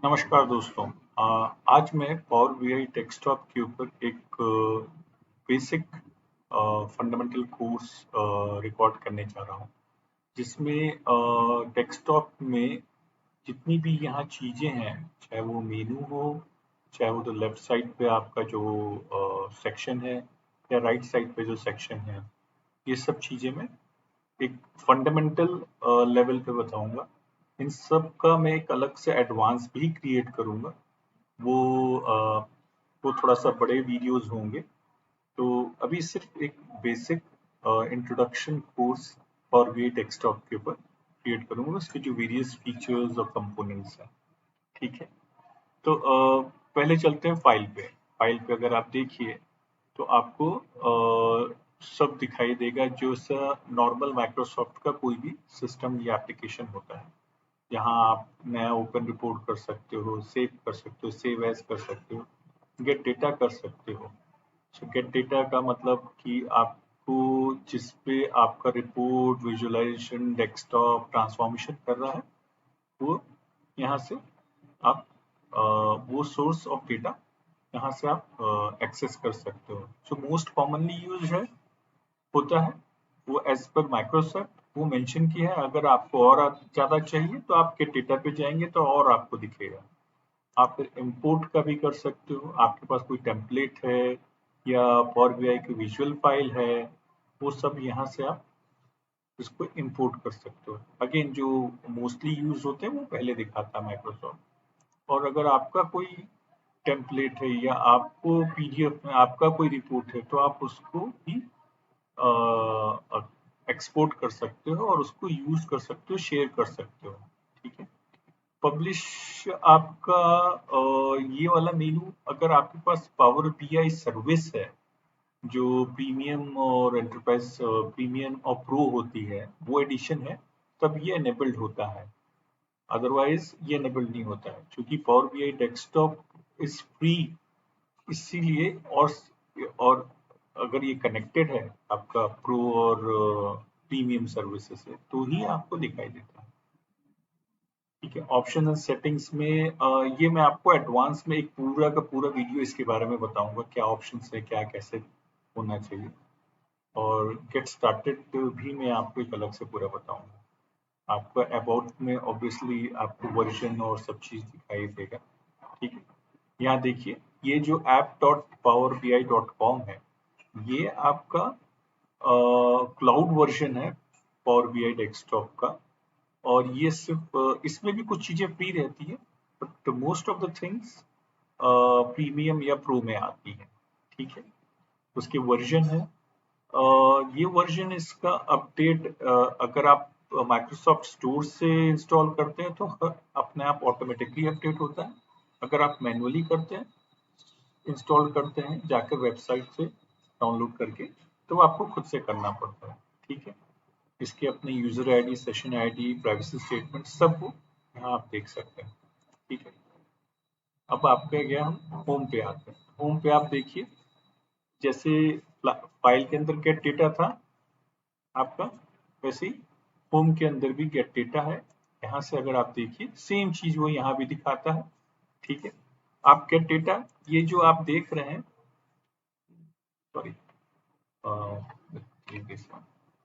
नमस्कार दोस्तों। आज मैं पावर बीआई डेस्कटॉप के ऊपर एक बेसिक फंडामेंटल कोर्स रिकॉर्ड करने जा रहा हूँ, जिसमें डेस्कटॉप में जितनी भी यहाँ चीज़ें हैं, चाहे वो मेनू हो, चाहे वो तो लेफ्ट साइड पे आपका जो सेक्शन है या राइट साइड पे जो सेक्शन है, ये सब चीज़ें मैं एक फंडामेंटल लेवल पे बताऊंगा। इन सब का मैं एक अलग से एडवांस भी क्रिएट करूंगा। वो अ, वो थोड़ा सा बड़े वीडियोस होंगे। तो अभी सिर्फ एक basic introduction course for BI desktop के ऊपर क्रिएट करूंगा, उसके जो वेरियस फीचर्स और कंपोनेंट्स हैं। ठीक है। तो पहले चलते हैं फाइल पे। फाइल पे अगर आप देखिए तो आपको सब दिखाई देगा, जो सा नॉर्मल माइक्रोसॉफ्ट का कोई भी सिस्टम या एप्लीकेशन होता है। यहाँ आप नया ओपन रिपोर्ट कर सकते हो, सेव कर सकते हो, सेव एज कर सकते हो, गेट डेटा कर सकते हो। सो गेट डेटा का मतलब कि आपको जिस पे आपका रिपोर्ट, विजुअलाइजेशन, डेस्कटॉप ट्रांसफॉर्मेशन कर रहा है, वो यहाँ से आप वो सोर्स ऑफ डेटा यहाँ से आप एक्सेस कर सकते हो। जो मोस्ट कॉमनली यूज है होता है वो एज पर माइक्रोसॉफ्ट वो मेंशन किया है। अगर आपको और ज़्यादा चाहिए तो आपके डेटा पे जाएंगे तो और आपको दिखेगा। आप इंपोर्ट का भी कर सकते हो। आपके पास कोई टेम्पलेट है या पावर बीआई की विजुअल फाइल है, वो सब यहाँ से आप इसको इंपोर्ट कर सकते हो। अगेन जो मोस्टली यूज होते हैं वो पहले दिखाता है माइक्रोसॉफ्ट। और अगर आपका कोई टेम्पलेट है या आपको पीडीएफ में आपका कोई रिपोर्ट है तो आप उसको भी एक्सपोर्ट कर सकते हो और उसको यूज कर सकते हो, शेयर कर सकते हो। ठीक है। पब्लिश आपका ये वाला मेनू, अगर आपके पास पावर बीआई सर्विस है जो प्रीमियम और एंटरप्राइज प्रीमियम और प्रो होती है, वो एडिशन है, तब ये एनेबल्ड होता है। अदरवाइज ये एनेबल्ड नहीं होता है, क्योंकि power BI desktop is free. इसीलिए और अगर ये कनेक्टेड है आपका प्रो और प्रीमियम सर्विसेज से, तो ही आपको दिखाई देता है। ठीक है। ऑप्शन एंड सेटिंग्स में ये मैं आपको एडवांस में एक पूरा का पूरा वीडियो इसके बारे में बताऊंगा, क्या ऑप्शन है, क्या कैसे होना चाहिए। और गेट स्टार्टेड भी मैं आपको एक अलग से पूरा बताऊंगा। आपका अबाउट में ऑब्वियसली आपको वर्जन और सब चीज दिखाई देगा। ठीक है। यहाँ देखिए, ये जो app.powerbi.com है, ये आपका क्लाउड वर्जन है पावर बीआई डेस्कटॉप का। और ये सिर्फ इसमें भी कुछ चीजें फ्री रहती है, but most of the things premium या प्रो में आती है। ठीक है। उसके वर्जन है, ये वर्जन इसका अपडेट अगर आप माइक्रोसॉफ्ट स्टोर से इंस्टॉल करते हैं तो अपने आप ऑटोमेटिकली अपडेट होता है। अगर आप मैनुअली करते हैं, इंस्टॉल करते हैं जाकर वेबसाइट से डाउनलोड करके, तो आपको खुद से करना पड़ता है। ठीक है। इसके अपने user ID, session ID, privacy statement सब वो यहाँ आप देख सकते हैं। ठीक है। अब आपके गया, हम होम पे आते हैं। होम पे आप देखिए, जैसे फाइल के अंदर गेट डेटा था आपका, वैसे ही होम के अंदर भी गेट डेटा है। यहाँ से अगर आप देखिए सेम चीज वो यहाँ भी दिखाता है। ठीक है। आप गेट डेटा, ये जो आप देख रहे हैं, सॉरी,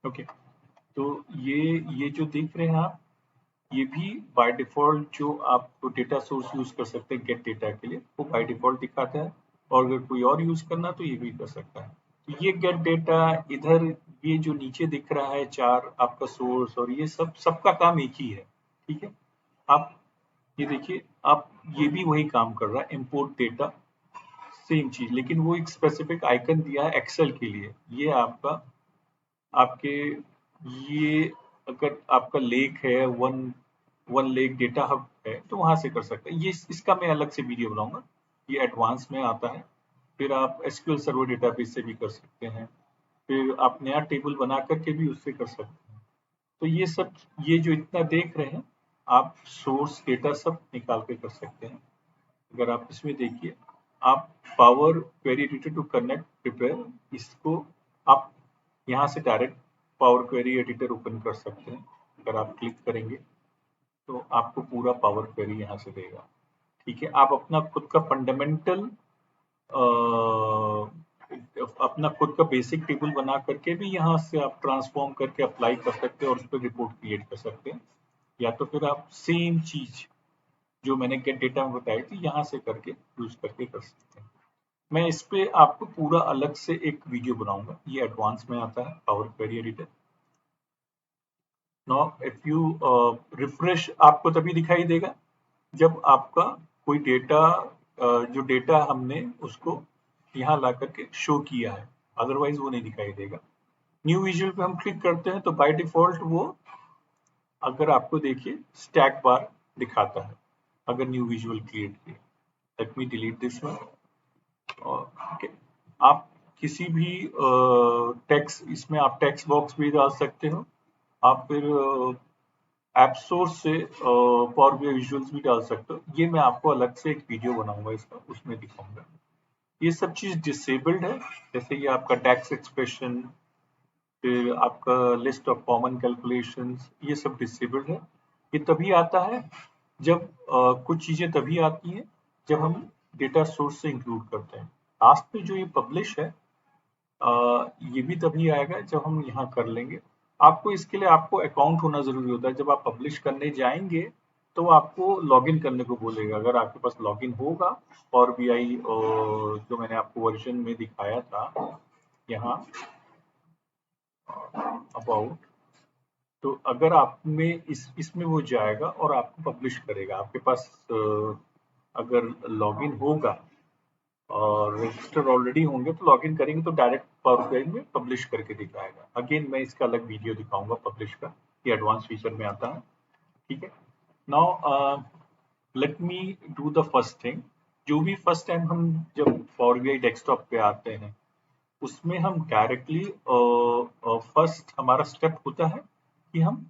ओके, तो ये जो देख रहे हैं आप, ये भी बाय डिफॉल्ट जो आप डेटा सोर्स यूज कर सकते हैं गेट डेटा के लिए, वो बाय डिफॉल्ट दिखाता है। और अगर कोई और यूज करना तो ये भी कर सकता है। तो ये गेट डेटा इधर, ये जो नीचे दिख रहा है चार आपका सोर्स, और ये सब सबका काम एक ही है। ठीक है। आप ये देखिए, आप ये भी वही काम कर रहा है, इंपोर्ट डेटा, सेम चीज, लेकिन वो एक स्पेसिफिक आइकन दिया है एक्सेल के लिए। ये आपका आपके ये अगर आपका लेक है, one one lake data hub है, तो वहां से कर सकते हैं। ये इसका मैं अलग से वीडियो बनाऊंगा, ये एडवांस में आता है। फिर आप एसक्यूएल सर्वर डेटाबेस से भी कर सकते हैं। फिर आप नया टेबल बना करके भी उससे कर सकते हैं। तो ये सब, ये जो इतना देख रहे हैं, आप सोर्स डेटा सब निकाल के कर सकते हैं। अगर आप इसमें देखिए, आप power query editor to connect prepare, इसको आप यहाँ से direct power query editor open कर सकते हैं। अगर आप क्लिक करेंगे तो आपको पूरा पावर क्वेरी यहाँ से देगा। ठीक है, आप अपना खुद का फंडामेंटल अपना खुद का बेसिक टेबल बना करके भी यहाँ से आप ट्रांसफॉर्म करके अप्लाई कर सकते हैं और उस पर रिपोर्ट क्रिएट कर सकते हैं, या तो फिर आप सेम चीज जो मैंने गेट डेटा में बताई थी यहाँ से करके यूज करके कर सकते हैं। मैं इस पे आपको पूरा अलग से एक वीडियो बनाऊंगा, ये एडवांस में आता है power query editor. Now if you refresh, आपको तभी दिखाई देगा जब आपका कोई डेटा जो डेटा हमने उसको यहाँ ला करके शो किया है, अदरवाइज वो नहीं दिखाई देगा। न्यू विजुअल पे हम क्लिक करते हैं तो बाय डिफॉल्ट वो, अगर आपको देखिए स्टैक बार दिखाता है अगर न्यू विजुअल क्रिएट किया। Let me delete this one. Okay, आप किसी भी टेक्स्ट, इसमें आप टेक्स्ट बॉक्स भी डाल सकते हो, आप फिर ऐप सोर्स से पावर बीआई विजुअल्स भी डाल सकते हो। ये मैं आपको अलग से एक वीडियो बनाऊंगा इसका, उसमें दिखाऊंगा। ये सब चीज डिसेबल्ड है, जैसे ये आपका टैक्स एक्सप्रेशन, फिर आपका लिस्ट ऑफ कॉमन कैलकुलेशंस, ये सब डिसेबल्ड है। ये तभी आता है जब कुछ चीजें तभी आती हैं जब हम डेटा सोर्स से इंक्लूड करते हैं। लास्ट में जो ये पब्लिश है ये भी तभी आएगा जब हम यहाँ कर लेंगे। आपको इसके लिए आपको अकाउंट होना जरूरी होता है। जब आप पब्लिश करने जाएंगे तो आपको लॉगिन करने को बोलेगा। अगर आपके पास लॉगिन होगा पावर बीआई जो मैंने आपको वर्जन में दिखाया था यहाँ अबाउट, तो अगर आप में इसमें वो जाएगा और आपको पब्लिश करेगा। आपके पास अगर लॉगिन होगा और रजिस्टर ऑलरेडी होंगे तो लॉगिन करेंगे तो डायरेक्ट पावर बीआई में पब्लिश करके दिखाएगा। अगेन मैं इसका अलग वीडियो दिखाऊंगा पब्लिश का, ये एडवांस फीचर में आता है। ठीक है, now let me do the first thing. जो भी फर्स्ट टाइम हम जब पावर बीआई डेस्कटॉप पे आते हैं उसमें हम डायरेक्टली फर्स्ट हमारा स्टेप होता है कि हम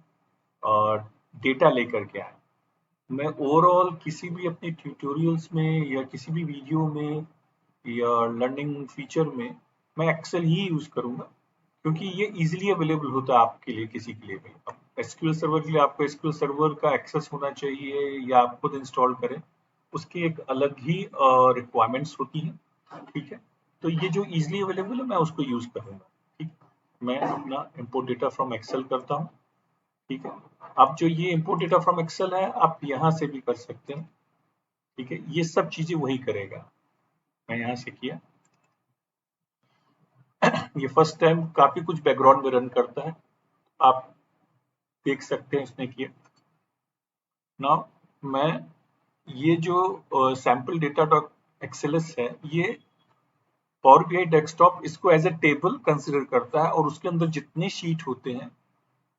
डेटा लेकर के आए। मैं ओवरऑल किसी भी अपने ट्यूटोरियल्स में या किसी भी वीडियो में या लर्निंग फीचर में मैं एक्सेल ही यूज करूंगा, क्योंकि ये इजीली अवेलेबल होता है आपके लिए, किसी के लिए भी। अब एसक्यूएल सर्वर के लिए आपको एसक्यूएल सर्वर का एक्सेस होना चाहिए या आप खुद इंस्टॉल करें, उसकी एक अलग ही रिक्वायरमेंट्स होती हैं। ठीक है, तो ये जो इजीली अवेलेबल है मैं उसको यूज करूंगा। ठीक, मैं अपना इंपोर्ट डेटा फ्रॉम एक्सेल करता हूँ। ठीक है, अब जो ये इंपोर्ट डेटा फ्रॉम एक्सेल है आप यहाँ से भी कर सकते हैं। ठीक है, ये सब चीजें वही करेगा। मैं यहाँ से किया, ये फर्स्ट टाइम काफी कुछ बैकग्राउंड में रन करता है, आप देख सकते हैं इसने किया। नाउ मैं ये जो सैंपल डेटा डॉट एक्सएलएस है, ये पावर बीआई डेस्कटॉप इसको एज ए टेबल कंसिडर करता है और उसके अंदर जितने शीट होते हैं,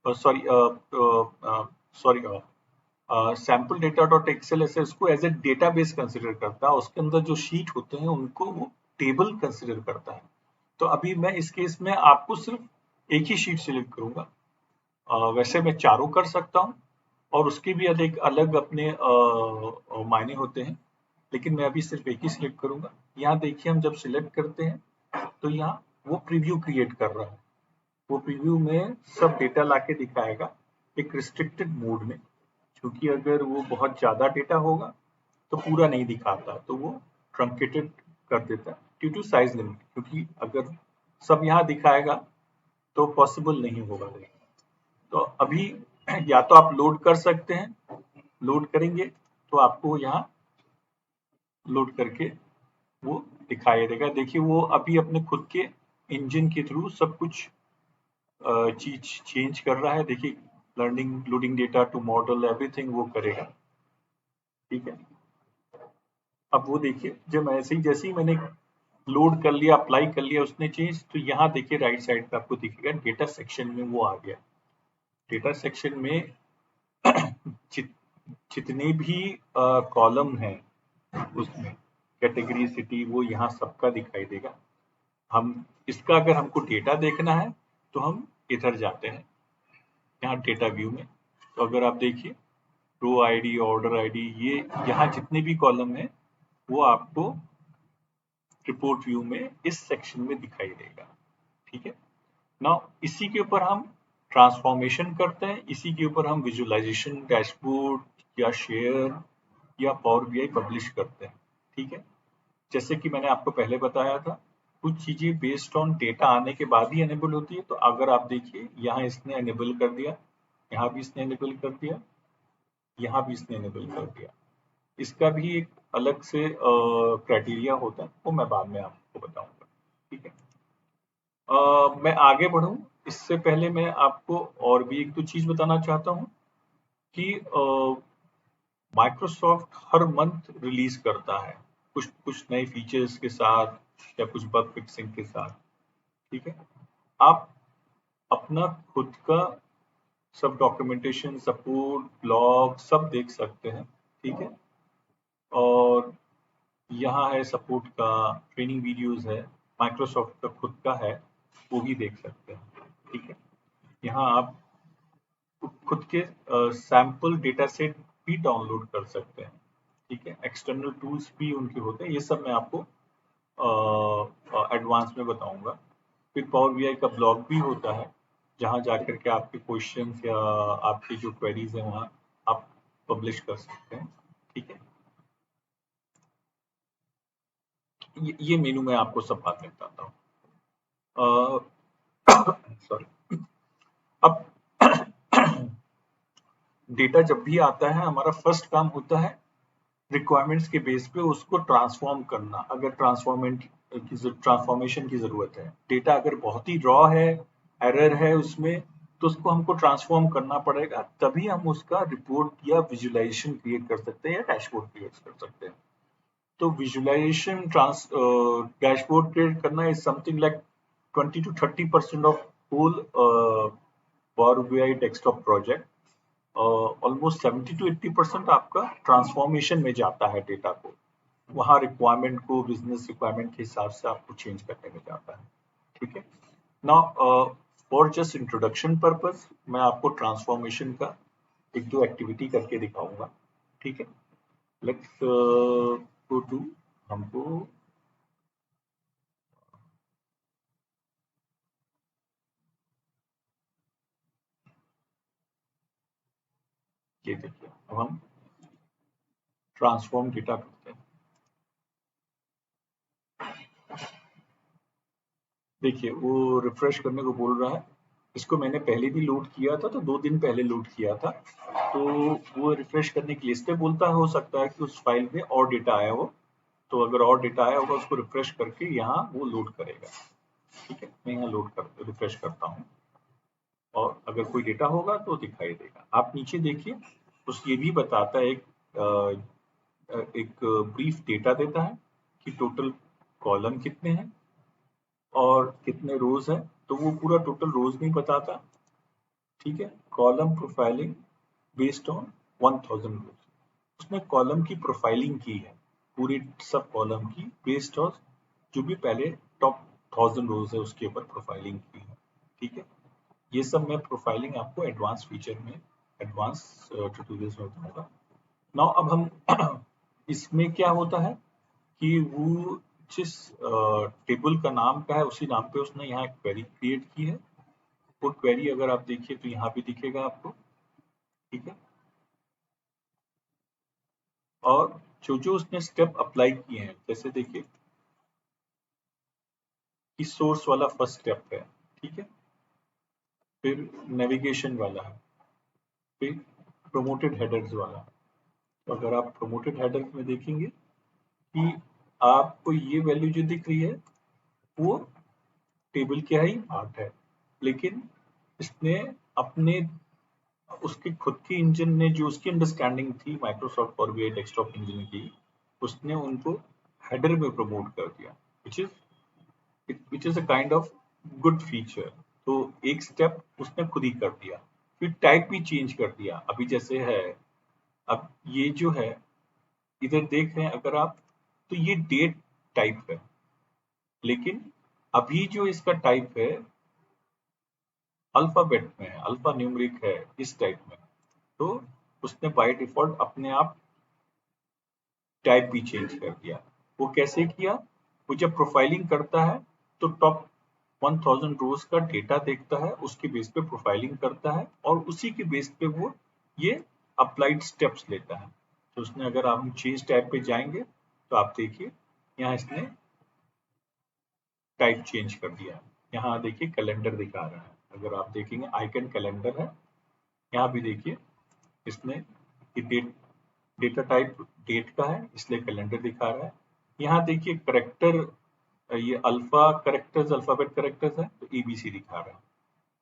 sorry sample data dot XLS है उसको एज ए डेटाबेस कंसिडर करता है। उसके अंदर जो शीट होते हैं उनको वो टेबल कंसिडर करता है। तो अभी मैं इस केस में आपको सिर्फ एक ही शीट सिलेक्ट करूंगा। वैसे मैं चारों कर सकता हूँ और उसके भी अधिक अलग अपने मायने होते हैं, लेकिन मैं अभी सिर्फ एक ही सिलेक्ट करूंगा। यहाँ देखिए हम जब सिलेक्ट करते हैं तो यहाँ वो प्रीव्यू क्रिएट कर रहा है। वो प्रीव्यू में सब डेटा लाके दिखाएगा एक रिस्ट्रिक्टेड मोड में, क्योंकि अगर वो बहुत ज्यादा डेटा होगा तो पूरा नहीं दिखाता, तो वो ट्रंकेटेड कर देता है ड्यू टू साइज लिमिट। क्योंकि अगर सब यहाँ दिखाएगा तो पॉसिबल नहीं होगा। तो अभी या तो आप लोड कर सकते हैं, लोड करेंगे तो आपको यहाँ लोड करके वो दिखाई देगा। देखिए वो अभी अपने खुद के इंजन के थ्रू सब कुछ चीज चेंज कर रहा है। देखिए learning, loading data to model, everything वो करेगा। ठीक है, अब वो देखिए जब ऐसे ही जैसे ही मैंने लोड कर लिया, अप्लाई कर लिया उसने चेंज, तो यहाँ देखिए राइट साइड पे आपको दिखेगा डेटा सेक्शन में वो आ गया। डेटा सेक्शन में जितने भी कॉलम हैं उसमें कैटेगरी, सिटी, वो यहाँ सबका दिखाई देगा। हम इसका अगर हमको डेटा देखना है तो हम इधर जाते हैं यहाँ डेटा व्यू में। तो अगर आप देखिए रो आईडी, ऑर्डर आईडी, ये यहाँ जितने भी कॉलम है वो आपको रिपोर्ट व्यू में इस सेक्शन में दिखाई देगा। ठीक है, नाउ इसी के ऊपर हम ट्रांसफॉर्मेशन करते हैं, इसी के ऊपर हम विजुअलाइजेशन, डैशबोर्ड या शेयर या पावर बीआई पब्लिश करते हैं। ठीक है, जैसे कि मैंने आपको पहले बताया था, कुछ चीजें बेस्ड ऑन डेटा आने के बाद ही एनेबल होती है। तो अगर आप देखिए यहाँ इसने एनेबल कर दिया, यहाँ भी इसने एनेबल कर दिया, यहाँ भी इसने एनेबल कर दिया। इसका भी एक अलग से क्राइटेरिया होता है, वो मैं बाद में आपको बताऊंगा। ठीक है, मैं आगे बढ़ूं इससे पहले मैं आपको और भी एक दो चीज बताना चाहता हूं कि माइक्रोसॉफ्ट हर मंथ रिलीज करता है कुछ कुछ नए फीचर्स के साथ या कुछ बग फिक्सिंग के साथ। ठीक है, आप अपना खुद का सब डॉक्यूमेंटेशन, सपोर्ट, ब्लॉग सब देख सकते हैं। ठीक है, और यहाँ है सपोर्ट का, ट्रेनिंग वीडियोस है, माइक्रोसॉफ्ट का खुद का है, वो भी देख सकते हैं। ठीक है, यहाँ आप खुद के सैंपल डेटा सेट भी डाउनलोड कर सकते हैं। ठीक है, एक्सटर्नल टूल्स भी उनके होते हैं, ये सब मैं आपको एडवांस में बताऊंगा। फिर पावर बीआई का ब्लॉग भी होता है, जहां जाकर के आपके क्वेश्चंस या आपकी जो क्वेरीज है वहां आप पब्लिश कर सकते हैं। ठीक है, ये मेनू मैं आपको सब बात में बताता हूँ। सॉरी, अब डेटा जब भी आता है, हमारा फर्स्ट काम होता है रिक्वायरमेंट्स के बेस पे उसको ट्रांसफॉर्म करना। अगर ट्रांसफॉर्मेशन की जरूरत है, डेटा अगर बहुत ही रॉ है, एरर है उसमें, तो उसको हमको ट्रांसफॉर्म करना पड़ेगा, तभी हम उसका रिपोर्ट या विजुअलाइजेशन क्रिएट कर सकते हैं या डैशबोर्ड क्रिएट कर सकते हैं। तो विजुअलाइजेशन डैशबोर्ड क्रिएट करना is something like 20 to 30% of whole power BI desktop project. Almost 70 to 80% आपका ट्रांसफॉर्मेशन में जाता है डेटा को, वहाँ रिक्वायरमेंट को बिजनेस रिक्वायरमेंट के हिसाब से आपको चेंज करने में जाता है। ठीक है, now for just introduction purpose मैं आपको ट्रांसफॉर्मेशन का एक दो एक्टिविटी करके दिखाऊंगा। ठीक है, लेट्स गो टू, हमको ये देखिए, अब हम ट्रांसफॉर्म डेटा करते हैं। देखिए वो रिफ्रेश करने को बोल रहा है, इसको मैंने पहले भी लोड किया था, तो 2 दिन पहले लोड किया था, तो वो रिफ्रेश करने के लिए इस पे बोलता है। हो सकता है कि उस फाइल में और डेटा आया हो, तो अगर और डेटा आया होगा उसको रिफ्रेश करके यहाँ वो लोड करेगा। ठीक है, मैं यहाँ लोड कर रिफ्रेश करता हूँ, और अगर कोई डेटा होगा तो दिखाई देगा। आप नीचे देखिए, उस ये भी बताता है, एक ब्रीफ डेटा देता है कि टोटल कॉलम कितने हैं और कितने रोज है, तो वो पूरा टोटल रोज नहीं बताता। ठीक है, कॉलम प्रोफाइलिंग बेस्ड ऑन 1000 रोज, उसने कॉलम की प्रोफाइलिंग की है, पूरी सब कॉलम की बेस्ड ऑन जो भी पहले टॉप 1000 रोज है उसके ऊपर प्रोफाइलिंग की है। ठीक है, ये सब मैं प्रोफाइलिंग आपको एडवांस फीचर में, एडवांस ट्यूटोरियल्स में बताऊंगा। नाउ अब हम इसमें क्या होता है कि वो जिस टेबल का नाम का है उसी नाम पे उसने यहाँ एक क्वेरी क्रिएट की है। वो क्वेरी अगर आप देखिए तो यहाँ भी दिखेगा आपको। ठीक है, और जो जो उसने स्टेप अप्लाई किए हैं, जैसे देखिए कि सोर्स वाला फर्स्ट स्टेप है। ठीक है, फिर नेविगेशन वाला है, फिर प्रोमोटेड हेडर्स वाला। तो अगर आप प्रोमोटेड हेडर्स में देखेंगे कि आपको ये वैल्यू जो दिख रही है वो टेबल का ही पार्ट है, लेकिन इसने अपने उसके खुद की इंजन ने जो उसकी अंडरस्टैंडिंग थी Microsoft Power BI desktop engine की, उसने उनको हेडर में प्रमोट कर दिया, which is a kind of good feature. तो एक स्टेप उसने खुद ही कर दिया, फिर टाइप भी चेंज कर दिया। अभी जैसे है, अब ये जो है इधर देख रहे हैं अगर आप, तो ये डेट टाइप है, लेकिन अभी जो इसका टाइप है अल्फाबेट में है, अल्फा न्यूमरिक है इस टाइप में। तो उसने बाय डिफॉल्ट अपने आप टाइप भी चेंज कर दिया। वो कैसे किया? वो जब प्रोफाइलिंग करता है तो टॉप 1000 रोज का डेटा देखता है, उसके बेस पे प्रोफाइलिंग करता है और उसी के बेस पे वो ये अप्लाइड स्टेप्स लेता है। तो उसने अगर आप चेंज टाइप पे जाएंगे तो आप देखिए यहाँ इसने टाइप चेंज कर दिया है। यहाँ देखिए कैलेंडर दिखा रहा है, अगर आप देखेंगे आइकन कैलेंडर है। यहाँ भी देखिए इसने डेट, डेटा टाइप डेट का है इसलिए कैलेंडर दिखा रहा है। यहाँ देखिए करेक्टर, ये अल्फा करेक्टर्स अल्फाबेट करेक्टर्स है तो एबीसी दिखा रहा है।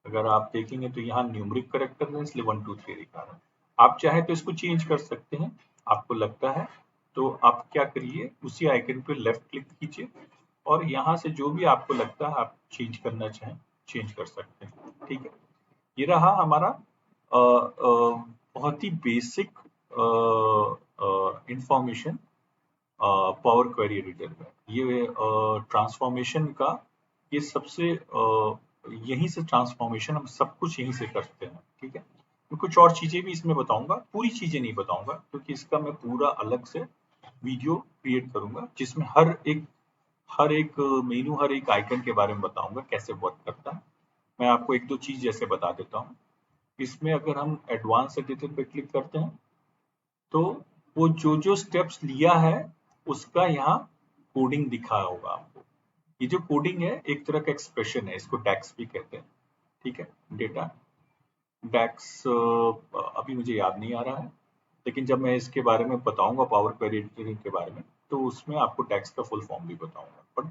अगर आप देखेंगे तो यहाँ न्यूमरिक करेक्टर्स है इसलिए 1 2 3 दिखा रहा है। आप चाहे तो इसको चेंज कर सकते हैं, आपको लगता है तो आप क्या करिए उसी आइकन पे लेफ्ट क्लिक कीजिए और यहाँ से जो भी आपको लगता है आप चेंज करना चाहें चेंज कर सकते हैं। ठीक है, ये रहा हमारा बहुत ही basic information power query editor में। ये ट्रांसफॉर्मेशन का ये सबसे यहीं से ट्रांसफॉर्मेशन हम सब कुछ यहीं से करते हैं। ठीक है, मैं कुछ और चीजें भी इसमें बताऊंगा, पूरी चीजें नहीं बताऊंगा क्योंकि इसका मैं पूरा अलग से वीडियो क्रिएट करूंगा जिसमें हर एक मेनू हर एक आइकन के बारे में बताऊंगा कैसे वर्क करता है। मैं आपको एक दो चीज जैसे बता देता हूँ। इसमें अगर हम एडवांस एडिटर पे क्लिक करते हैं तो वो जो स्टेप्स लिया है उसका यहाँ कोडिंग दिखा होगा आपको। ये जो कोडिंग है एक तरह का एक्सप्रेशन है, इसको डैक्स भी कहते हैं। ठीक है, डेटा डैक्स अभी मुझे याद नहीं आ रहा है, लेकिन जब मैं इसके बारे में बताऊंगा पावर क्वेरी एडिटिंग के बारे में तो उसमें आपको डैक्स का फुल फॉर्म भी बताऊंगा। But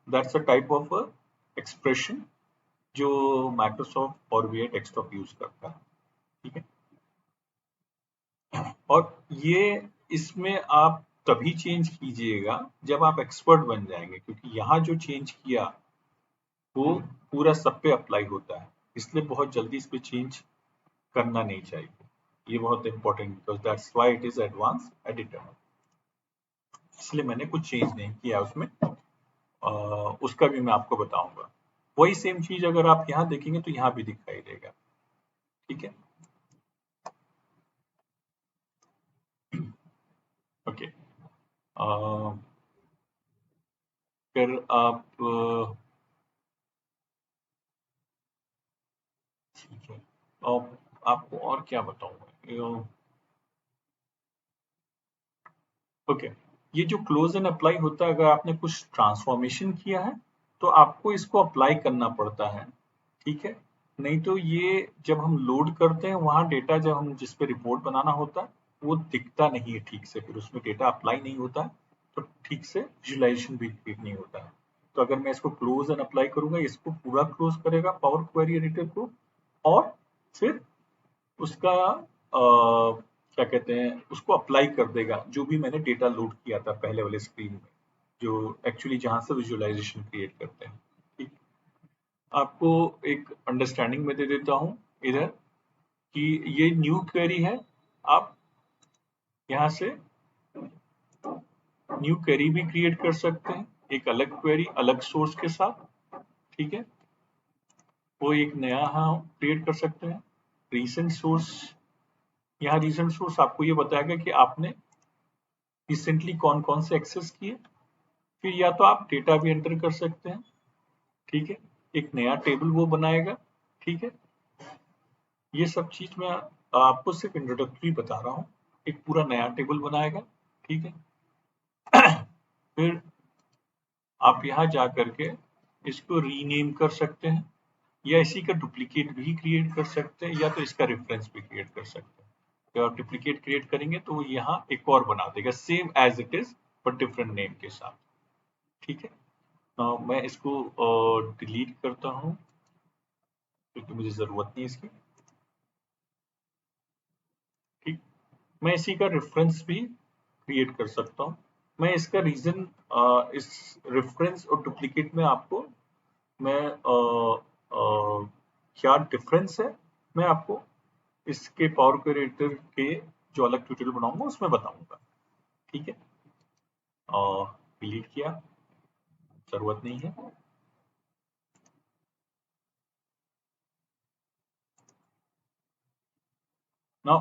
that's a type of expression जो Microsoft Power BI desktop use करता है। ठीक है, और ये इसमें आप तभी चेंज कीजिएगा जब आप एक्सपर्ट बन जाएंगे क्योंकि यहाँ जो चेंज किया वो पूरा सब पे अप्लाई होता है, इसलिए बहुत जल्दी इस पे चेंज करना नहीं चाहिए। ये बहुत important because that's why it is advance editor, इसलिए मैंने कुछ चेंज नहीं किया उसमें। उसका भी मैं आपको बताऊंगा। वही सेम चीज अगर आप यहाँ देखेंगे तो यहाँ भी दिखाई देगा। ठीक है, ओके। फिर आप ठीक है, अब आपको और क्या बताऊंगा। ओके, ये जो क्लोज एंड अप्लाई होता है, अगर आपने कुछ ट्रांसफॉर्मेशन किया है तो आपको इसको अप्लाई करना पड़ता है। ठीक है, नहीं तो ये जब हम लोड करते हैं वहां डेटा जब हम जिस पे रिपोर्ट बनाना होता है वो दिखता नहीं है ठीक से, फिर उसमें डेटा अप्लाई नहीं होता है तो ठीक से विजुअलाइजेशन भी ठीक नहीं होता है। तो अगर मैं इसको क्लोज एंड अप्लाई करूंगा इसको पूरा क्लोज करेगा पावर क्वेरी एडिटर को और फिर उसका क्या कहते हैं उसको अप्लाई कर देगा जो भी मैंने डेटा लोड किया था पहले वाले स्क्रीन में, जो एक्चुअली जहां से विजुअलाइजेशन क्रिएट करते हैं। ठीक, आपको एक अंडरस्टैंडिंग में दे देता हूं इधर कि ये न्यू क्वेरी है। आप यहाँ से न्यू क्वेरी भी क्रिएट कर सकते हैं, एक अलग क्वेरी अलग सोर्स के साथ। ठीक है, वो एक नया क्रिएट कर सकते हैं। रीसेंट सोर्स, यहाँ रीसेंट सोर्स आपको ये बताएगा कि आपने रिसेंटली कौन कौन से एक्सेस किए। फिर या तो आप डेटा भी एंटर कर सकते हैं। ठीक है, एक नया टेबल वो बनाएगा। ठीक है, ये सब चीज मैं आपको सिर्फ इंट्रोडक्टरी बता रहा हूँ। एक पूरा नया टेबल बनाएगा। ठीक है, फिर आप यहाँ जा करके इसको रीनेम कर सकते हैं या इसी का डुप्लीकेट भी क्रिएट कर सकते हैं या तो इसका रेफरेंस भी क्रिएट कर सकते हैं। जब आप डुप्लीकेट क्रिएट करेंगे तो वो यहाँ एक और बना देगा same as it is but different name के साथ। ठीक है, मैं इसको डिलीट करता हूँ क्योंकि मुझे जरूरत नहीं इसकी। ठीक, मैं इसी का रेफरेंस भी क्रिएट कर सकता हूँ। मैं इसका रीजन इस रेफरेंस और डुप्लीकेट में आपको मैं क्या डिफरेंस है मैं आपको इसके पावर क्वेरी के जो अलग ट्यूटोरियल बनाऊंगा उसमें बताऊंगा। ठीक है, डिलीट किया, जरूरत नहीं है। नाउ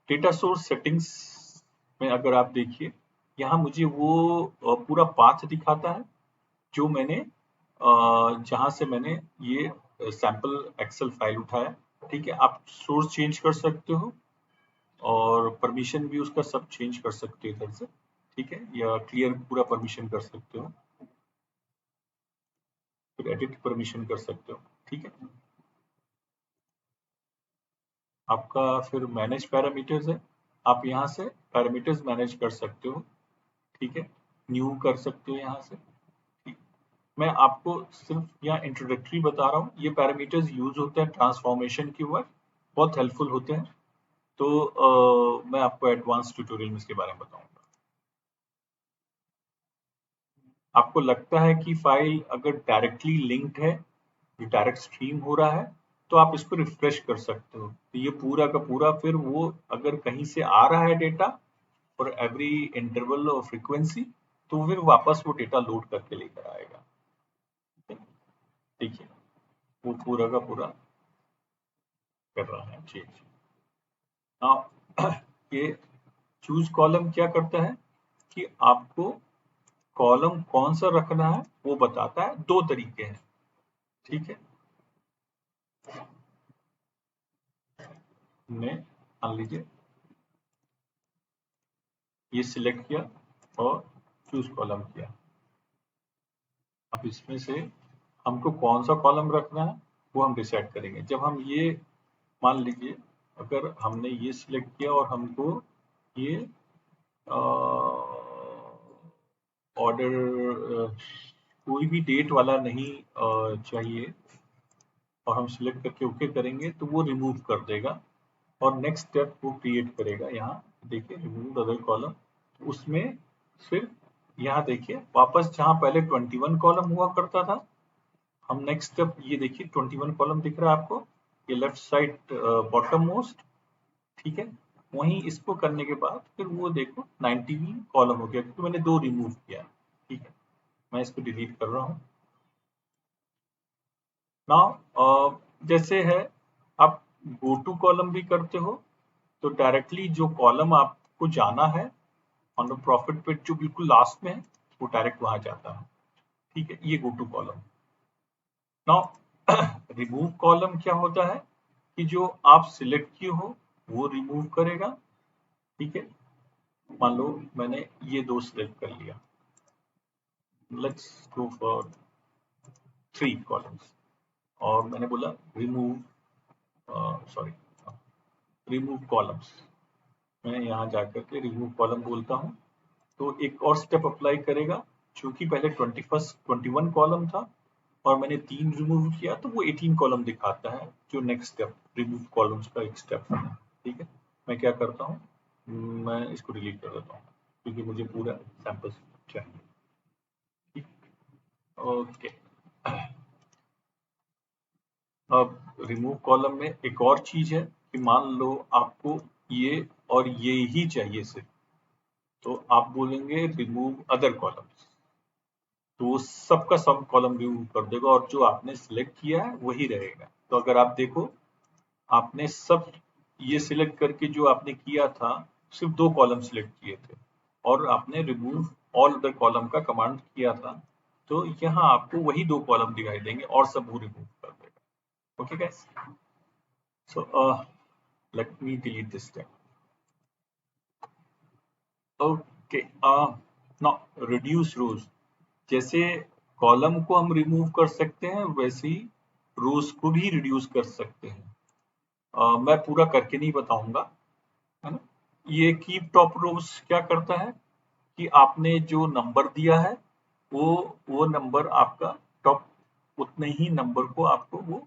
डेटा सोर्स सेटिंग्स में अगर आप देखिए यहाँ मुझे वो पूरा पाथ दिखाता है जो मैंने जहां से मैंने ये सैंपल एक्सेल फाइल उठाया। ठीक है, आप सोर्स चेंज कर सकते हो, और परमिशन भी उसका सब चेंज कर सकते हो इधर से, ठीक है, या क्लियर पूरा परमिशन कर सकते हो, फिर एडिट परमिशन कर सकते हो, ठीक है। आपका फिर मैनेज पैरामीटर्स है, आप यहाँ से पैरामीटर्स मैनेज कर सकते हो, ठीक है, न्यू कर सकते हो यहाँ से, ठीक। मैं आपको सिर्फ यहाँ इंट्रोडक्टरी बता रहा हूँ, ये पैरामीटर्स यूज होते हैं ट्रांसफॉर्मेशन के वक्त, बहुत हेल्पफुल होते हैं। तो मैं आपको एडवांस ट्यूटोरियल में इसके बारे में बताऊंगा। आपको लगता है कि फाइल अगर डायरेक्टली लिंक्ड है, डायरेक्ट स्ट्रीम हो रहा है, तो आप इसको रिफ्रेश कर सकते हो, तो ये पूरा का पूरा फिर वो अगर कहीं से आ रहा है डेटा और एवरी इंटरवल और फ्रीक्वेंसी, तो फिर वापस वो डेटा लोड करके लेकर आएगा, ठीक है, वो पूरा का पूरा कर रहा है, ठीक। हाँ, ये चूज कॉलम क्या करता है कि आपको कॉलम कौन सा रखना है वो बताता है, दो तरीके हैं, ठीक है। हमने मान लीजिए ये सिलेक्ट किया और चूज कॉलम किया, अब इसमें से हमको कौन सा कॉलम रखना है वो हम डिसाइड करेंगे। जब हम ये मान लीजिए अगर हमने ये सिलेक्ट किया और हमको ये ऑर्डर कोई भी डेट वाला नहीं चाहिए, और हम सिलेक्ट करके ओके करेंगे तो वो रिमूव कर देगा और नेक्स्ट स्टेप वो क्रिएट करेगा। यहाँ देखिए रिमूव अदर कॉलम, उसमें फिर यहाँ देखिए वापस जहाँ पहले 21 कॉलम हुआ करता था, हम नेक्स्ट स्टेप ये देखिए 21 कॉलम दिख रहा है आपको, ये लेफ्ट साइड बॉटम मोस्ट, ठीक है। वहीं इसको करने के बाद फिर वो देखो 90 कॉलम हो गया क्योंकि मैंने दो रिमूव किया, ठीक है। मैं इसको डिलीट कर रहा हूँ। नाउ जैसे है आप गो टू कॉलम भी करते हो, तो डायरेक्टली जो कॉलम आपको जाना है ऑन द प्रॉफिट पे जो बिल्कुल लास्ट में है वो डायरेक्ट वहां जाता है, ठीक है, ये go to column. Now remove column क्या होता है कि जो आप सिलेक्ट किए हो वो रिमूव करेगा, ठीक है। मान लो मैंने ये दो सिलेक्ट कर लिया, लेट्स गो फॉर 3 कॉलम्स, और मैंने बोला रिमूव, सॉरी, रिमूव कॉलम्स, मैं यहाँ जाकर के रिमूव कॉलम बोलता हूँ, तो एक और स्टेप अप्लाई करेगा, चूंकि पहले 21 कॉलम था और मैंने 3 रिमूव किया तो वो 18 कॉलम दिखाता है, जो नेक्स्ट स्टेप रिमूव कॉलम्स का एक स्टेप है, ठीक है। मैं क्या करता हूँ, मैं इसको डिलीट कर देता हूँ क्योंकि मुझे पूरा सैंपल चाहिए, ठीक, ओके। अब रिमूव कॉलम में एक और चीज है कि मान लो आपको ये और ये ही चाहिए सिर्फ, तो आप बोलेंगे रिमूव अदर कॉलम्स, तो वो सबका सब कॉलम रिमूव कर देगा और जो आपने सिलेक्ट किया है वही रहेगा। तो अगर आप देखो आपने सब ये सिलेक्ट करके जो आपने किया था सिर्फ 2 कॉलम सिलेक्ट किए थे और आपने रिमूव ऑल अदर कॉलम का कमांड किया था, तो यहाँ आपको वही 2 कॉलम दिखाई देंगे और सब वो रिमूव कर देगा। Okay guys, so let me delete this step. Okay, now reduce rows, जैसे कॉलम को हम रिमूव कर सकते हैं वैसे ही रोज को भी रिड्यूस कर सकते हैं। मैं पूरा करके नहीं बताऊंगा, है ना। ये कीप टॉप रोज क्या करता है कि आपने जो नंबर दिया है वो नंबर आपका टॉप, उतने ही नंबर को आपको वो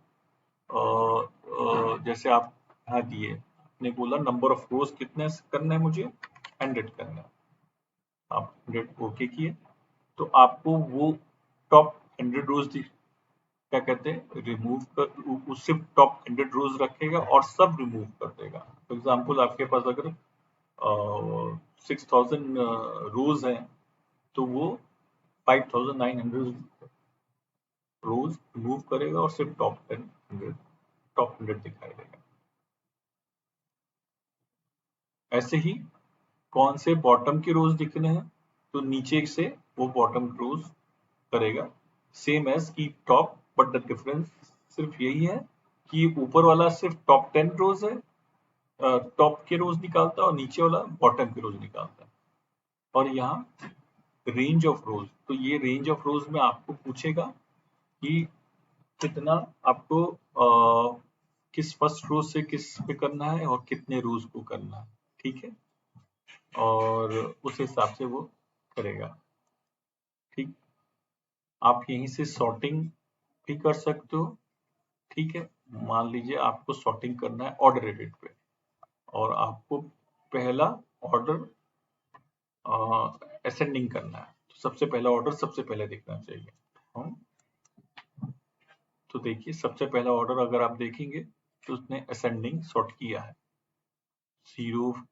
जैसे आप यहाँ दिए, आपने बोला नंबर ऑफ रोज कितने करना है मुझे, 100 करना है, आप 100 ओके किए तो आपको वो टॉप 100 रोज क्या कहते हैं रिमूव कर, उससे टॉप 100 रोज रखेगा और सब रिमूव कर देगा। फॉर एग्जाम्पल आपके पास अगर 6000 रोज हैं तो वो 5900 रोज रिमूव करेगा और सिर्फ टॉप 100 दिखाई देगा। ऐसे ही कौन से बॉटम के रोज दिखने हैं तो नीचे से वो बॉटम रोज करेगा, सेम एज की टॉप, बट द डिफरेंस सिर्फ यही है कि ऊपर वाला सिर्फ टॉप 10 रोज है टॉप के रोज निकालता है और नीचे वाला बॉटम के रोज निकालता है। और यहाँ रेंज ऑफ रोज, तो ये रेंज ऑफ रोज में आपको पूछेगा कि कितना आपको किस फर्स्ट रोज से किस पे करना है और कितने रोज को करना है, ठीक है। और उस हिसाब से वो करेगा, ठीक। आप यहीं से सॉर्टिंग भी कर सकते हो, ठीक है। मान लीजिए आपको सॉर्टिंग करना है ऑर्डर एडिट पे और आपको पहला ऑर्डर असेंडिंग करना है, तो सबसे पहला ऑर्डर सबसे पहले दिखना चाहिए। हाँ? तो देखिए सबसे पहला ऑर्डर अगर आप देखेंगे तो उसने असेंडिंग सॉर्ट किया है 4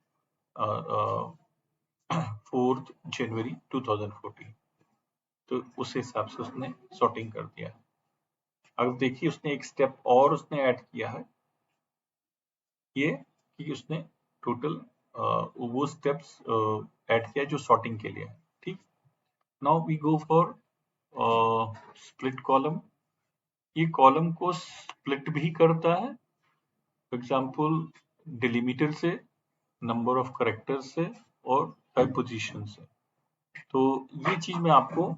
जनवरी 2014, तो उस हिसाब से उसने सॉर्टिंग कर दिया है। अब देखिए उसने एक स्टेप और उसने ऐड किया है, ये कि उसने टोटल वो स्टेप्स ऐड किया जो सॉर्टिंग के लिए है, ठीक। Now we go for split column. ये कॉलम को स्प्लिट भी करता है, फॉर एग्जाम्पल डिलीमीटर से, नंबर ऑफ करेक्टर से और टाइप पोजीशन से। तो ये चीज मैं आपको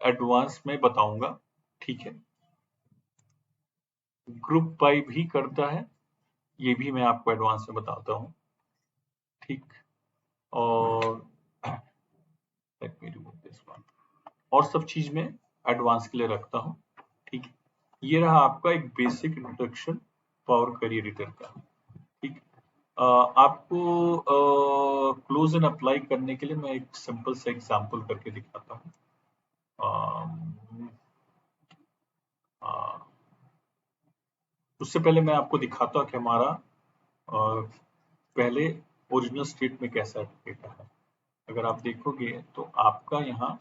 एडवांस में बताऊंगा, ठीक है। ग्रुप बाय भी करता है, ये भी मैं आपको एडवांस में बताता हूँ, ठीक। और let me remove this one। और सब चीज में एडवांस के लिए रखता हूँ, ठीक। ये रहा आपका एक basic introduction power query editor का, ठीक। आपको क्लोज एंड अप्लाई करने के लिए मैं एक सिंपल सा एग्जांपल करके दिखाता हूँ। उससे पहले मैं आपको दिखाता हूँ कि हमारा पहले ओरिजिनल स्टेट में कैसा डेटा है। अगर आप देखोगे तो आपका यहाँ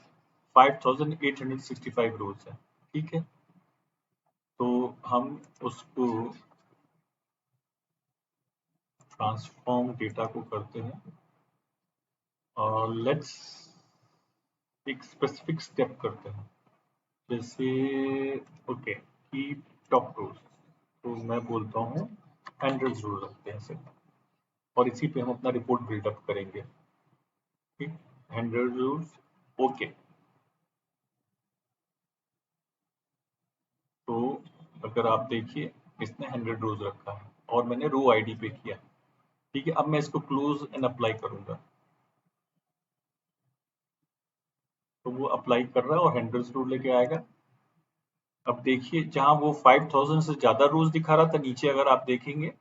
5865 रोज है, ठीक है। तो हम उसको ट्रांसफॉर्म डेटा को करते हैं और लेट्स एक स्पेसिफिक स्टेप करते हैं, जैसे ओके की टॉप रोज, तो मैं बोलता हूँ 100 रोज रखते हैं सिर्फ, और इसी पे हम अपना रिपोर्ट बिल्डअप करेंगे, ठीक। 100 रोज, ओके। तो अगर आप देखिए इसने 100 रोज रखा है और मैंने रो आईडी पे किया, ठीक है। अब मैं इसको क्लोज एंड अप्लाई करूंगा, तो वो अप्लाई कर रहा है और 100 रोज लेके आएगा। अब देखिए जहां वो 5000 से ज्यादा रोज दिखा रहा था, नीचे अगर आप देखेंगे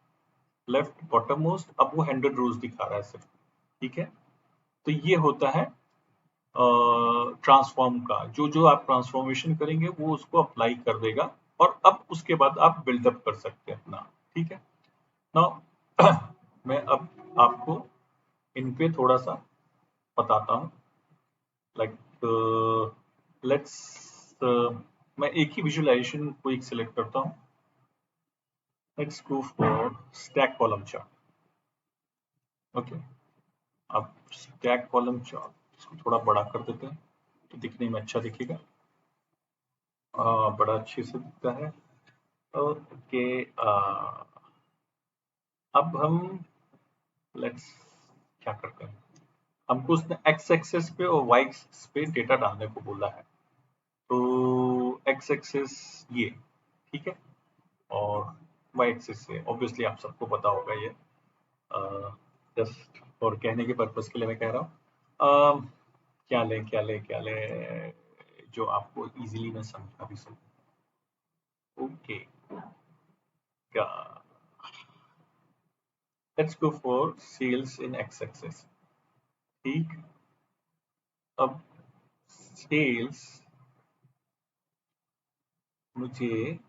लेफ्ट बॉटम मोस्ट, अब वो 100 रोज दिखा रहा है सिर्फ, ठीक है। तो ये होता है ट्रांसफॉर्म का, जो जो आप ट्रांसफॉर्मेशन करेंगे वो उसको अप्लाई कर देगा, और अब उसके बाद आप बिल्डअप कर सकते हैं अपना, ठीक है। नाउ मैं अब आपको इन पे थोड़ा सा बताता हूँ, लाइक लेट्स मैं एक ही विजुअलाइजेशन को एक सिलेक्ट करता हूँ। Let's go for stack column chart, okay. अब स्टैक कॉलम चार्ट इसको थोड़ा बड़ा कर देते हैं तो दिखने में अच्छा दिखेगा, बड़ा अच्छे से दिखता है, ओके। अब हम लेट्स क्या करते हैं, हमको उसने एक्स एक्सेस पे और वाई एक्सेस पे डेटा डालने को बोला है, तो एक्स एक्सेस ये, ठीक है। और वाई एक्सेस से ऑब्वियसली आप सबको पता होगा ये, जस्ट और कहने के पर्पज के लिए मैं कह रहा हूँ। क्या ले क्या ले क्या ले जो आपको इजीली मैं समझा भी सकूँ, ओके। क्या, let's go for cells in ex access, ठीक। अब सेल्स मुझे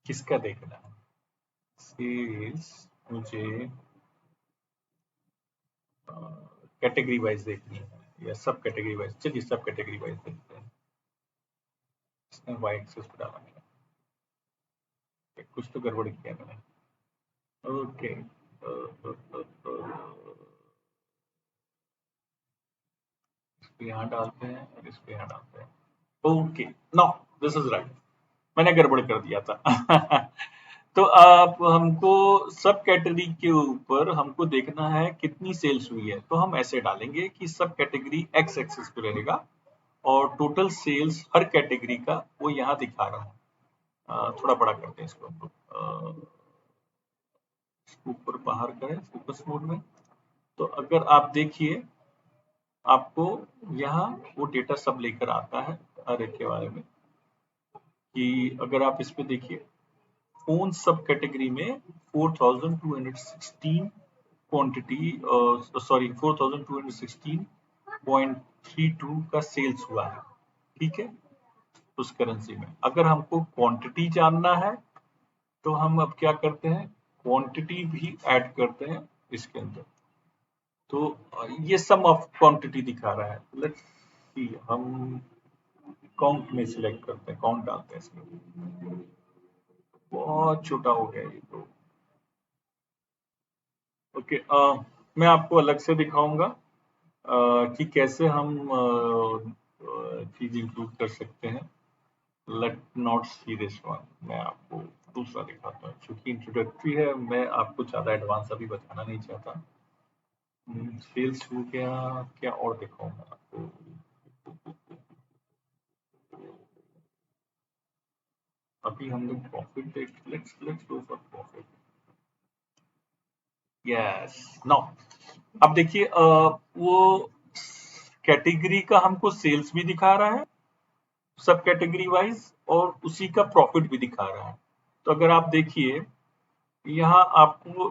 किसका देखना है, सेल्स मुझे कैटेगरी वाइज देखनी है या सब कैटेगरी वाइज, चलिए सब कैटेगरी वाइज देखते हैं। इसने वाई एक्सेस पे डाला मैंने, कुछ तो गड़बड़ किया मैंने, ओके। इसको यहाँ डालते हैं और इसको यहाँ डालते हैं, okay. No, this is right, मैंने गड़बड़ कर दिया था तो आप हमको सब कैटेगरी के ऊपर हमको देखना है कितनी सेल्स हुई है, तो हम ऐसे डालेंगे कि सब कैटेगरी एक्स एक्सिस पे रहेगा और टोटल सेल्स हर कैटेगरी का वो यहाँ दिखा रहा है। थोड़ा बड़ा करते हैं इसको हम लोग, इसको ऊपर बाहर करें फोकस मोड में। तो अगर आप देखिए आपको यहाँ वो डेटा सब लेकर आता है हर एक के बारे में, कि अगर आप इस पे देखिए फोन सब कैटेगरी में 4216 क्वांटिटी, सॉरी 4216.32 का सेल्स हुआ है, ठीक है, उस करेंसी में। अगर हमको क्वांटिटी जानना है तो हम अब क्या करते हैं, क्वांटिटी भी ऐड करते हैं इसके अंदर। तो ये सम ऑफ क्वांटिटी दिखा रहा है। लेट्स सी, हम काउंट में सिलेक्ट करते हैं, काउंट डालते हैं इसमें। बहुत छोटा हो गया ये तो। ओके, मैं आपको अलग से दिखाऊंगा कि कैसे हम चीज इंक्लूड कर सकते हैं। Let not see this one, मैं आपको दूसरा दिखाता हूँ क्योंकि इंट्रोडक्टरी है, मैं आपको ज्यादा एडवांस अभी बताना नहीं चाहता। सेल्स हो गया, क्या और दिखाऊंगा आपको। अभी हम लोग प्रॉफिट देख, let's let's go for profit. Yes, now अब देखिए वो कैटेगरी का हमको सेल्स भी दिखा रहा है सब कैटेगरी वाइज, और उसी का प्रॉफिट भी दिखा रहा है। तो अगर आप देखिए यहाँ आपको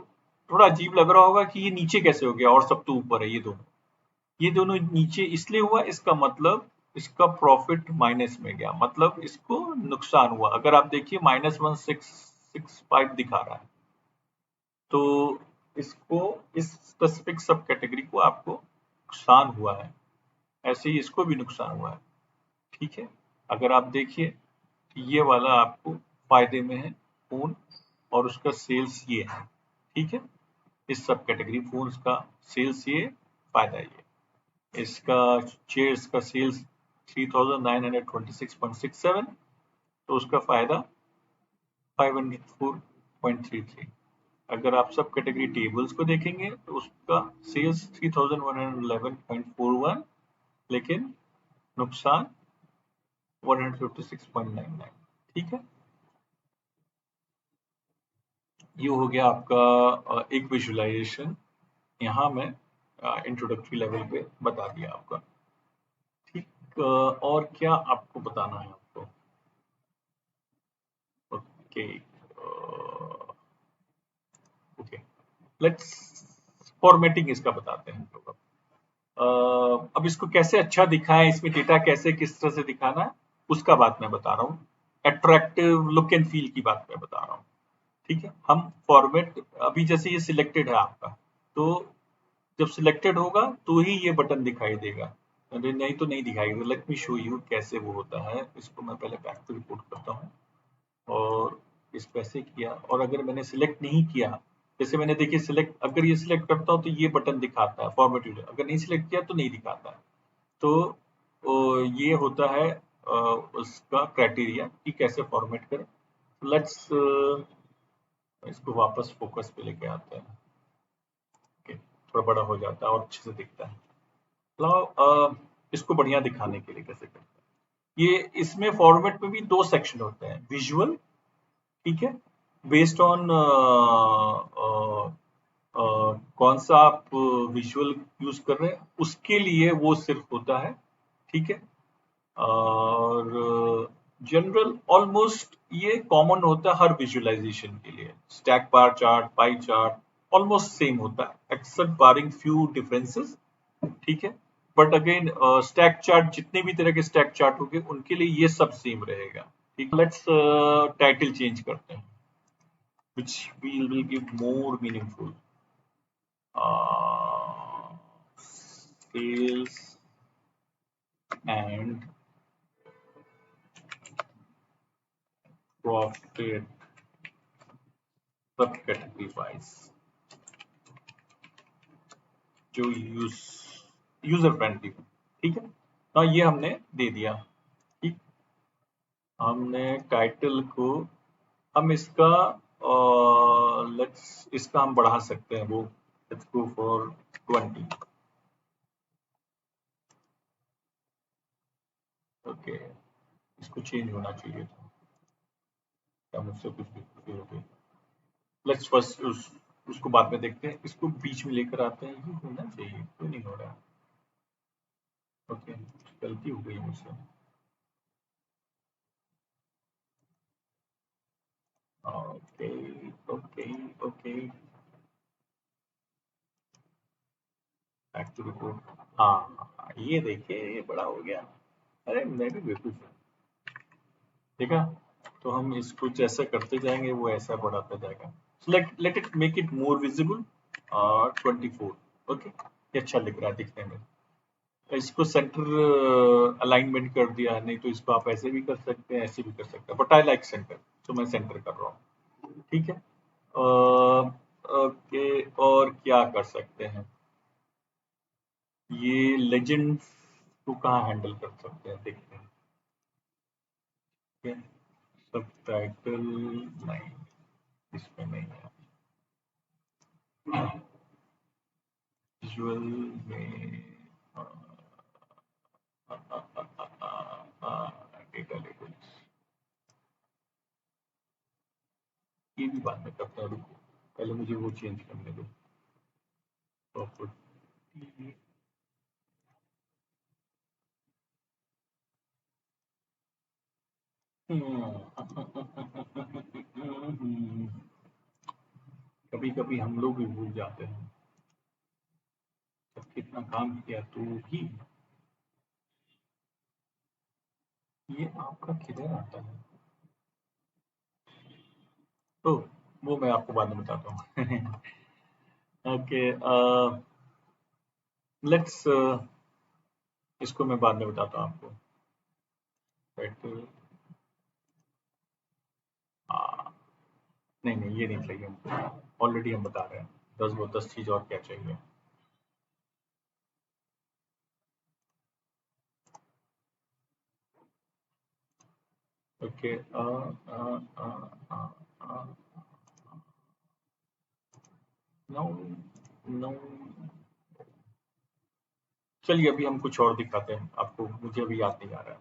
थोड़ा अजीब लग रहा होगा कि ये नीचे कैसे हो गया और सब तो ऊपर है, ये दोनों नीचे इसलिए हुआ, इसका मतलब इसका प्रॉफिट माइनस में गया, मतलब इसको नुकसान हुआ। अगर आप देखिए -1665 दिखा रहा है, तो इसको इस स्पेसिफिक सब कैटेगरी को आपको नुकसान हुआ है, ऐसे ही इसको भी नुकसान हुआ है, ठीक है। अगर आप देखिए ये वाला आपको फायदे में है फोन, और उसका सेल्स ये है, ठीक है। इस सब कैटेगरी फोन्स का सेल्स ये, फायदा ये। इसका चेयर्स का सेल्स 3926.67, तो उसका फायदा 504.33। अगर आप सब कैटेगरी टेबल्स को देखेंगे तो उसका सेल्स 3111.41, लेकिन नुकसान 156.99, ठीक है। ये हो गया आपका एक विजुअलाइजेशन, यहाँ मैं इंट्रोडक्टरी लेवल पे बता दिया आपका, ठीक। और क्या आपको बताना है आपको। ओके, ओके, लेट्स फॉर्मेटिंग इसका बताते हैं हम लोग। अब इसको कैसे अच्छा दिखाएं, इसमें डेटा कैसे किस तरह से दिखाना है उसका बात मैं बता रहा हूँ। अट्रैक्टिव लुक एंड फील की बात मैं बता रहा हूँ, ठीक है। हम फॉर्मेट, अभी जैसे ये सिलेक्टेड है आपका, तो जब सिलेक्टेड होगा तो ही ये बटन दिखाई देगा, अरे नहीं तो नहीं दिखाई देगा। लेट मी शो यू कैसे वो होता है। इसको मैं पहले बैक टू रिपोर्ट करता हूँ और इस पैसे किया, और अगर मैंने सिलेक्ट नहीं किया, जैसे मैंने देखिए सिलेक्ट, अगर ये सिलेक्ट करता हूँ तो ये बटन दिखाता है फॉर्मेट यूजर, अगर नहीं सिलेक्ट किया तो नहीं दिखाता है। तो ये होता है उसका क्राइटेरिया कि कैसे फॉर्मेट करें। लेट्स इसको वापस फोकस पे लेके आते हैं, ओके, थोड़ा बड़ा हो जाता है और अच्छे से दिखता है। इसको बढ़िया दिखाने के लिए कैसे करते हैं, ये इसमें फॉर्मेट में भी दो सेक्शन होते हैं, विजुअल, ठीक है, बेस्ड ऑन कौन सा आप विजुअल यूज कर रहे हैं उसके लिए वो सिर्फ होता है, ठीक है। और जनरल ऑलमोस्ट ये कॉमन होता है हर विजुअलाइजेशन के लिए, stack bar chart, pie chart almost same होता है एक्सेप्ट बारिंग फ्यू डिफरेंसेस, ठीक है। बट अगेन स्टैक चार्ट, जितने भी तरह के स्टैक चार्ट होंगे उनके लिए ये सब सेम रहेगा, ठीक। लेट्स टाइटल चेंज करते हैं which we will give more meaningful, sales and profit subcategory wise, जो यूजर फ्रेंडली, ठीक है। ना ये हमने दे दिया, ठीक। हमने टाइटल को, हम इसका लेट्स इसका हम बढ़ा सकते हैं वो, लेट्स गो फॉर 20। ओके, इसको चेंज होना चाहिए था, क्या मुझसे कुछ दिक्कत हो गई? लेट्स फर्स्ट उसको बाद में देखते हैं, इसको बीच में लेकर आते हैं, ये होना चाहिए, क्यों नहीं हो रहा? ओके, गलती हो गई मुझसे। Okay okay okay, back to report. हाँ, ये देखिए, ये बड़ा हो गया। अरे मैं भी बेवकूफ हूँ, देखा? तो हम इसको जैसा करते जाएंगे वो ऐसा बढ़ाता जाएगा। Let it make it more visible. 24। Okay, ये अच्छा लग रहा है दिखने में। इसको सेंटर अलाइनमेंट कर दिया, नहीं तो इसको आप ऐसे भी कर सकते हैं, ऐसे भी कर सकते हैं, बट आई लाइक सेंटर, तो मैं सेंटर कर रहा हूँ। ठीक है। ओके, और क्या कर सकते हैं? ये लेजेंड्स को कहाँ हैंडल कर सकते हैं, देखते हैं। ठीक है, सब टाइटल नहीं, इसमें नहीं है। विजुअल में डेटा लेबल्स, ये भी बाद में करते हैं, रुको, पहले मुझे वो चेंज करने दो। प्रॉपर्टी, कभी कभी हम लोग भी भूल जाते हैं, जब कितना काम किया तो भी। ये आपका किधर आता है? तो वो मैं आपको बाद में बताता हूँ। ओके, लेट्स, इसको मैं बाद में बताता हूँ आपको। टाइटल, नहीं नहीं, ये नहीं चाहिए हमको, ऑलरेडी हम बता रहे हैं। 10 चीज और क्या चाहिए? ओके, नो नो, चलिए अभी हम कुछ और दिखाते हैं आपको, मुझे अभी याद नहीं आ रहा है।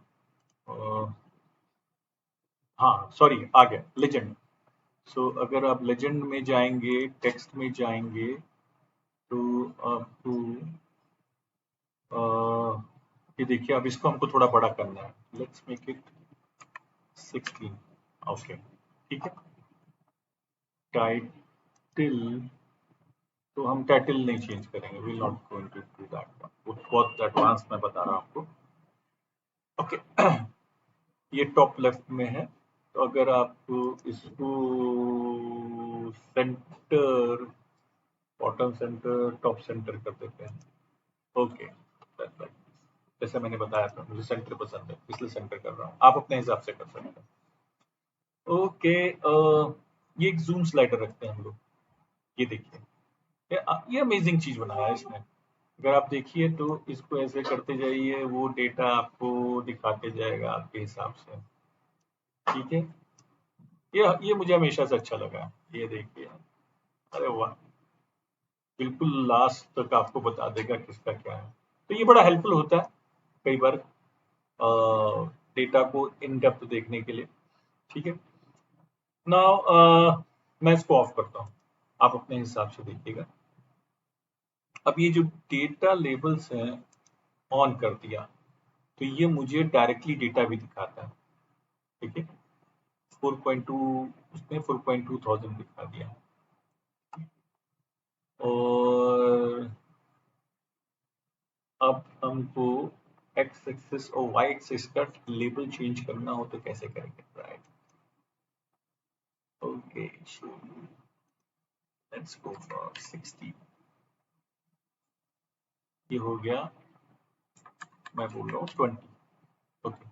हाँ सॉरी, आ गया लेजेंड। सो अगर आप लेजेंड में जाएंगे, टेक्स्ट में जाएंगे, तो आपको ये देखिए, अब इसको हमको थोड़ा बड़ा करना है। Let's make it 16। ओके, ठीक है। टाइटल, तो हम टाइटल नहीं चेंज करेंगे, will not going to do that one, वो बहुत एडवांस मैं बता रहा हूँ आपको। ओके, ये टॉप लेफ्ट में है, तो अगर आप इसको centre, bottom centre, top centre कर देते हैं। ओके, जैसे मैंने बताया था, मुझे सेंटर पसंद है इसलिए सेंटर कर रहा हूँ, आप अपने हिसाब से कर सकते हैं। ओके, ये एक जूम स्लाइडर रखते हैं हम लोग। ये देखिए, ये अमेजिंग चीज बनाया है इसने। अगर आप देखिए तो इसको ऐसे करते जाइए, वो डेटा आपको दिखाते जाएगा आपके हिसाब से। ठीक है, ये मुझे हमेशा से अच्छा लगा है। ये देखिए, अरे वाह, बिल्कुल लास्ट तक आपको बता देगा किसका क्या है। तो ये बड़ा हेल्पफुल होता है कई बार डेटा को इन डेप्थ देखने के लिए। ठीक है, नाउ मैं इसको ऑफ करता हूँ, आप अपने हिसाब से देखिएगा। अब ये जो डेटा लेबल्स हैं, ऑन कर दिया, तो ये मुझे डायरेक्टली डेटा भी दिखाता है। ठीक है, 4.2, उसने 4.2 थाउजेंड दिखा दिया। और अब हमको एक्स एक्सिस और वाई एक्सिस का लेबल चेंज करना हो तो कैसे करेंगे? Right, okay, so let's go for 60। ये हो गया, मैं बोल रहा हूँ 20। ओके,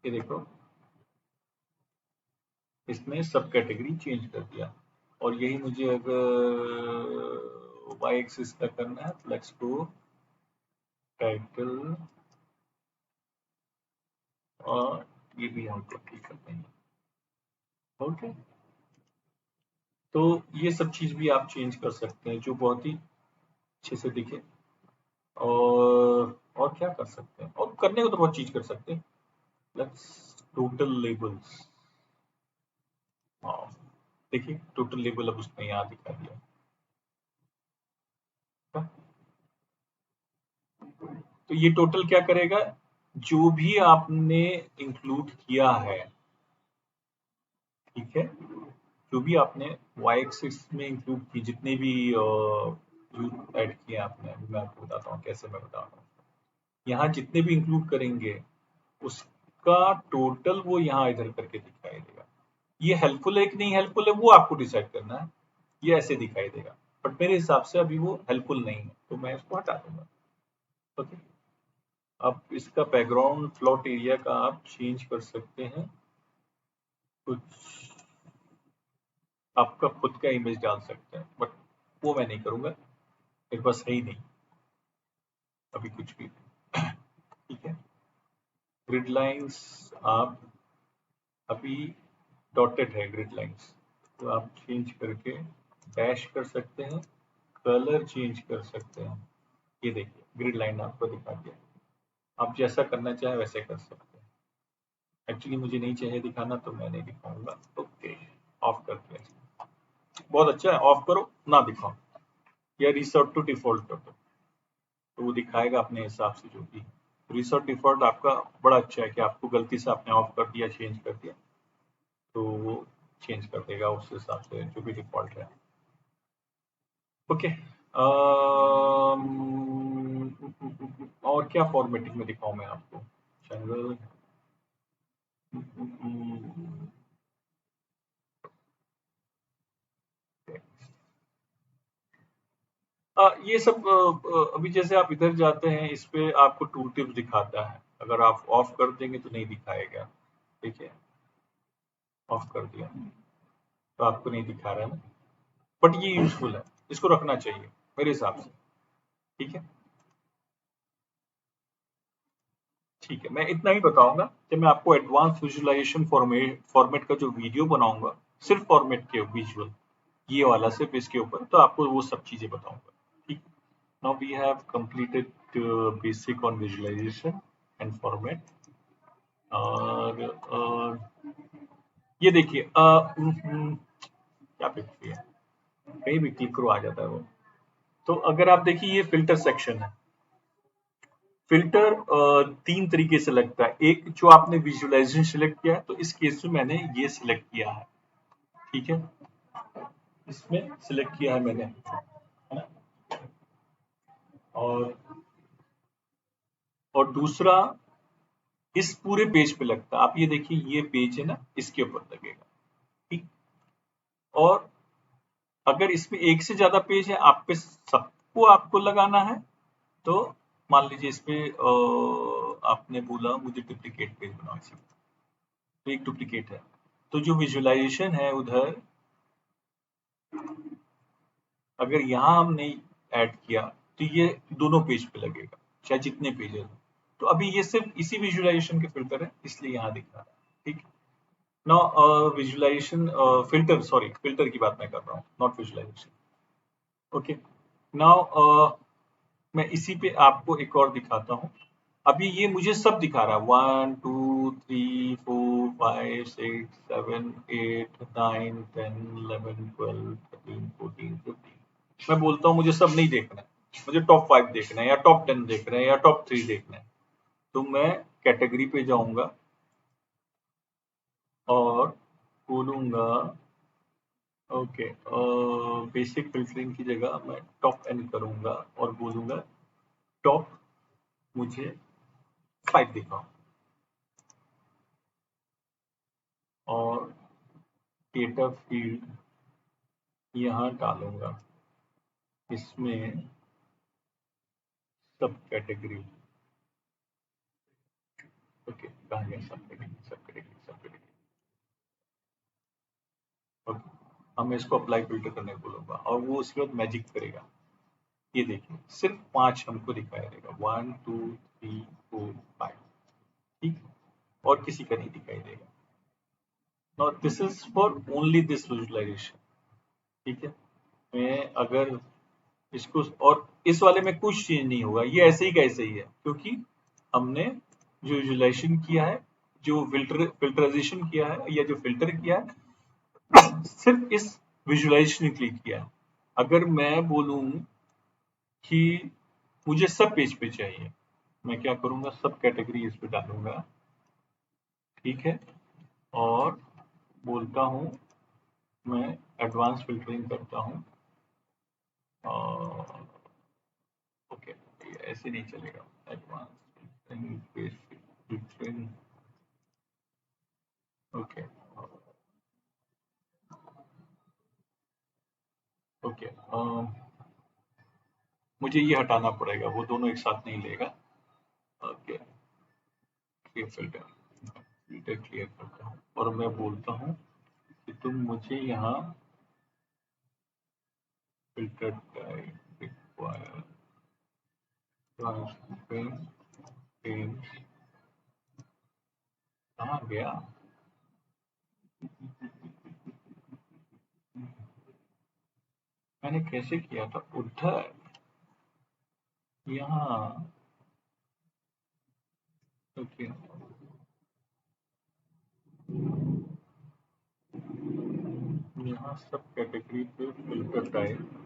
ये देखो, इसने सब कैटेगरी चेंज कर दिया। और यही मुझे अगर वाई एक्सिस का करना है, तो लेट्स गो टाइटल, और ये भी हम ठीक कर देंगे। ओके, तो ये सब चीज भी आप चेंज कर सकते हैं जो बहुत ही अच्छे से दिखे। और क्या कर सकते हैं, और करने को तो बहुत चीज कर सकते हैं। Let's total labels. हाँ, देखिए टोटल लेबल अब उसने यहाँ दिखा दिया। तो ये टोटल क्या करेगा, जो भी आपने इंक्लूड किया है, ठीक है, जो भी आपने y एक्सिस में इंक्लूड की, जितने भी ऐड किए आपने, अभी मैं आपको बताता हूँ कैसे मैं बता रहा हूँ। यहाँ जितने भी इंक्लूड करेंगे उसका टोटल वो यहाँ इधर करके दिखाई देगा। ये हेल्पफुल है कि नहीं हेल्पफुल है वो आपको डिसाइड करना है। ये ऐसे दिखाई देगा, बट मेरे हिसाब से अभी वो हेल्पफुल नहीं है, तो मैं इसको हटा दूंगा। ओके, अब इसका बैकग्राउंड फ्लोट एरिया का आप चेंज कर सकते हैं, कुछ आपका खुद का इमेज डाल सकते हैं, बट वो मैं नहीं करूंगा, मेरे पास है ही नहीं अभी कुछ भी। ठीक है, ग्रिड लाइंस आप अभी डॉटेड है ग्रिड लाइंस, तो आप चेंज करके डैश कर सकते हैं, कलर चेंज कर सकते हैं। ये देखिए ग्रिड लाइन आपको दिखा दिया, आप जैसा करना चाहें वैसे कर सकते हैं। एक्चुअली मुझे नहीं चाहिए दिखाना तो मैं नहीं दिखाऊंगा। ओके, ऑफ कर दिया। बहुत अच्छा है, ऑफ करो ना दिखाओ, या रिसोर्ट टू डिफॉल्ट कर दो, तो वो दिखाएगा अपने हिसाब से जो भी। रिसोर्ट डिफॉल्ट आपका बड़ा अच्छा है कि आपको गलती से आपने ऑफ कर दिया, चेंज कर दिया, तो वो चेंज कर देगा उस हिसाब से जो भी डिफॉल्ट है। ओके, और क्या फॉर्मेटिंग में दिखाऊं मैं आपको, जनरल, ये सब अभी जैसे आप इधर जाते हैं इस पे आपको टूल टिप्स दिखाता है, अगर आप ऑफ कर देंगे तो नहीं दिखाएगा। ठीक है, ऑफ कर दिया तो आपको नहीं दिखा रहा है ना, बट ये यूजफुल है, इसको रखना चाहिए मेरे हिसाब से। ठीक है, ठीक है, मैं इतना ही बताऊंगा कि मैं आपको एडवांस विजुअलाइजेशन फॉर्मेट का जो वीडियो बनाऊंगा, सिर्फ फॉर्मेट के विजुअल, ये वाला सिर्फ इसके ऊपर, तो आपको वो सब चीजें बताऊंगा। ठीक, now we have completed basic on visualisation and format. और ये देखिए क्या पिक्चर है, कहीं भी क्लिक करो आ जाता है वो। तो अगर आप देखिए ये फिल्टर सेक्शन है। फिल्टर तीन तरीके से लगता है, एक जो आपने विजुअलाइजेशन सिलेक्ट किया है, तो इस केस में मैंने ये सिलेक्ट किया है। ठीक है, इसमें सिलेक्ट किया है मैंने, है ना। और दूसरा इस पूरे पेज पे लगता है, आप ये देखिए ये पेज है ना, इसके ऊपर लगेगा। ठीक, और अगर इसमें एक से ज्यादा पेज है, आप पे सबको आपको लगाना है, तो मान लीजिए इस पे आपने बोला मुझे डुप्लीकेट पेज बनाओ, इसी तो एक डुप्लीकेट है, तो जो विजुअलाइजेशन है उधर, अगर यहाँ हम नहीं ऐड किया तो ये दोनों पेज पे लगेगा, चाहे जितने पेज है। तो अभी ये सिर्फ इसी विजुअलाइजेशन के फिल्टर है, इसलिए यहाँ दिख रहा है। ठीक, now visualisation filter, sorry filter की बात मैं कर रहा हूँ, नॉट विजुअलाइजेशन। ओके, नाउ मैं इसी पे आपको एक और दिखाता हूँ। अभी ये मुझे सब दिखा रहा है, 1 2 3 4 5 6 7 8 9 10 11 12 13 14 15। मैं बोलता हूँ मुझे सब नहीं देखना है, मुझे टॉप 5 देखना है, या टॉप 10 देखना है, या टॉप 3 देखना है, तो मैं कैटेगरी पे जाऊंगा और बोलूंगा ओके, बेसिक फिल्टरिंग की जगह मैं टॉप एन करूंगा और बोलूंगा टॉप मुझे 5 दिखाओ, और डेटा फील्ड यहाँ डालूंगा, इसमें सब कैटेगरी। ओके, कहाँ गया सब कैटेगरी, सब कैटेगरी, सब कैटेगरी। ओके, अब मैं इसको अप्लाई फिल्टर करने को बोलूंगा और वो उसके बाद मैजिक करेगा। ये देखिए सिर्फ 5 हमको दिखाई देगा, 1 2 3 4 5। ठीक, और किसी का नहीं दिखाई देगा। Now this is for only this visualisation. ठीक है। मैं अगर इसको, और इस वाले में कुछ चेंज नहीं होगा, ये ऐसे ही का ऐसे ही है, क्योंकि हमने जो विजुलाइजेशन किया है, जो फिल्टराइजेशन किया है या जो फिल्टर किया है, सिर्फ इस विजुलाइजेशन के लिए किया है। अगर मैं बोलूं कि मुझे सब पेज पे चाहिए, मैं क्या करूंगा, सब कैटेगरी इस पे डालूंगा, ठीक है, और बोलता हूं मैं एडवांस फिल्टरिंग करता हूं, और ओके, ऐसे नहीं चलेगा, advance filtering, basic filtering, okay okay. मुझे ये हटाना पड़ेगा, वो दोनों एक साथ नहीं लेगा। Okay, clear filter, filter clear करता हूँ और मैं बोलता हूँ कि तुम मुझे यहाँ filter type require transparent page, कहाँ गया, मैंने कैसे किया था, उधर, यहाँ, ओके, यहाँ सब कैटेगरी पे फिल्टर टाइप,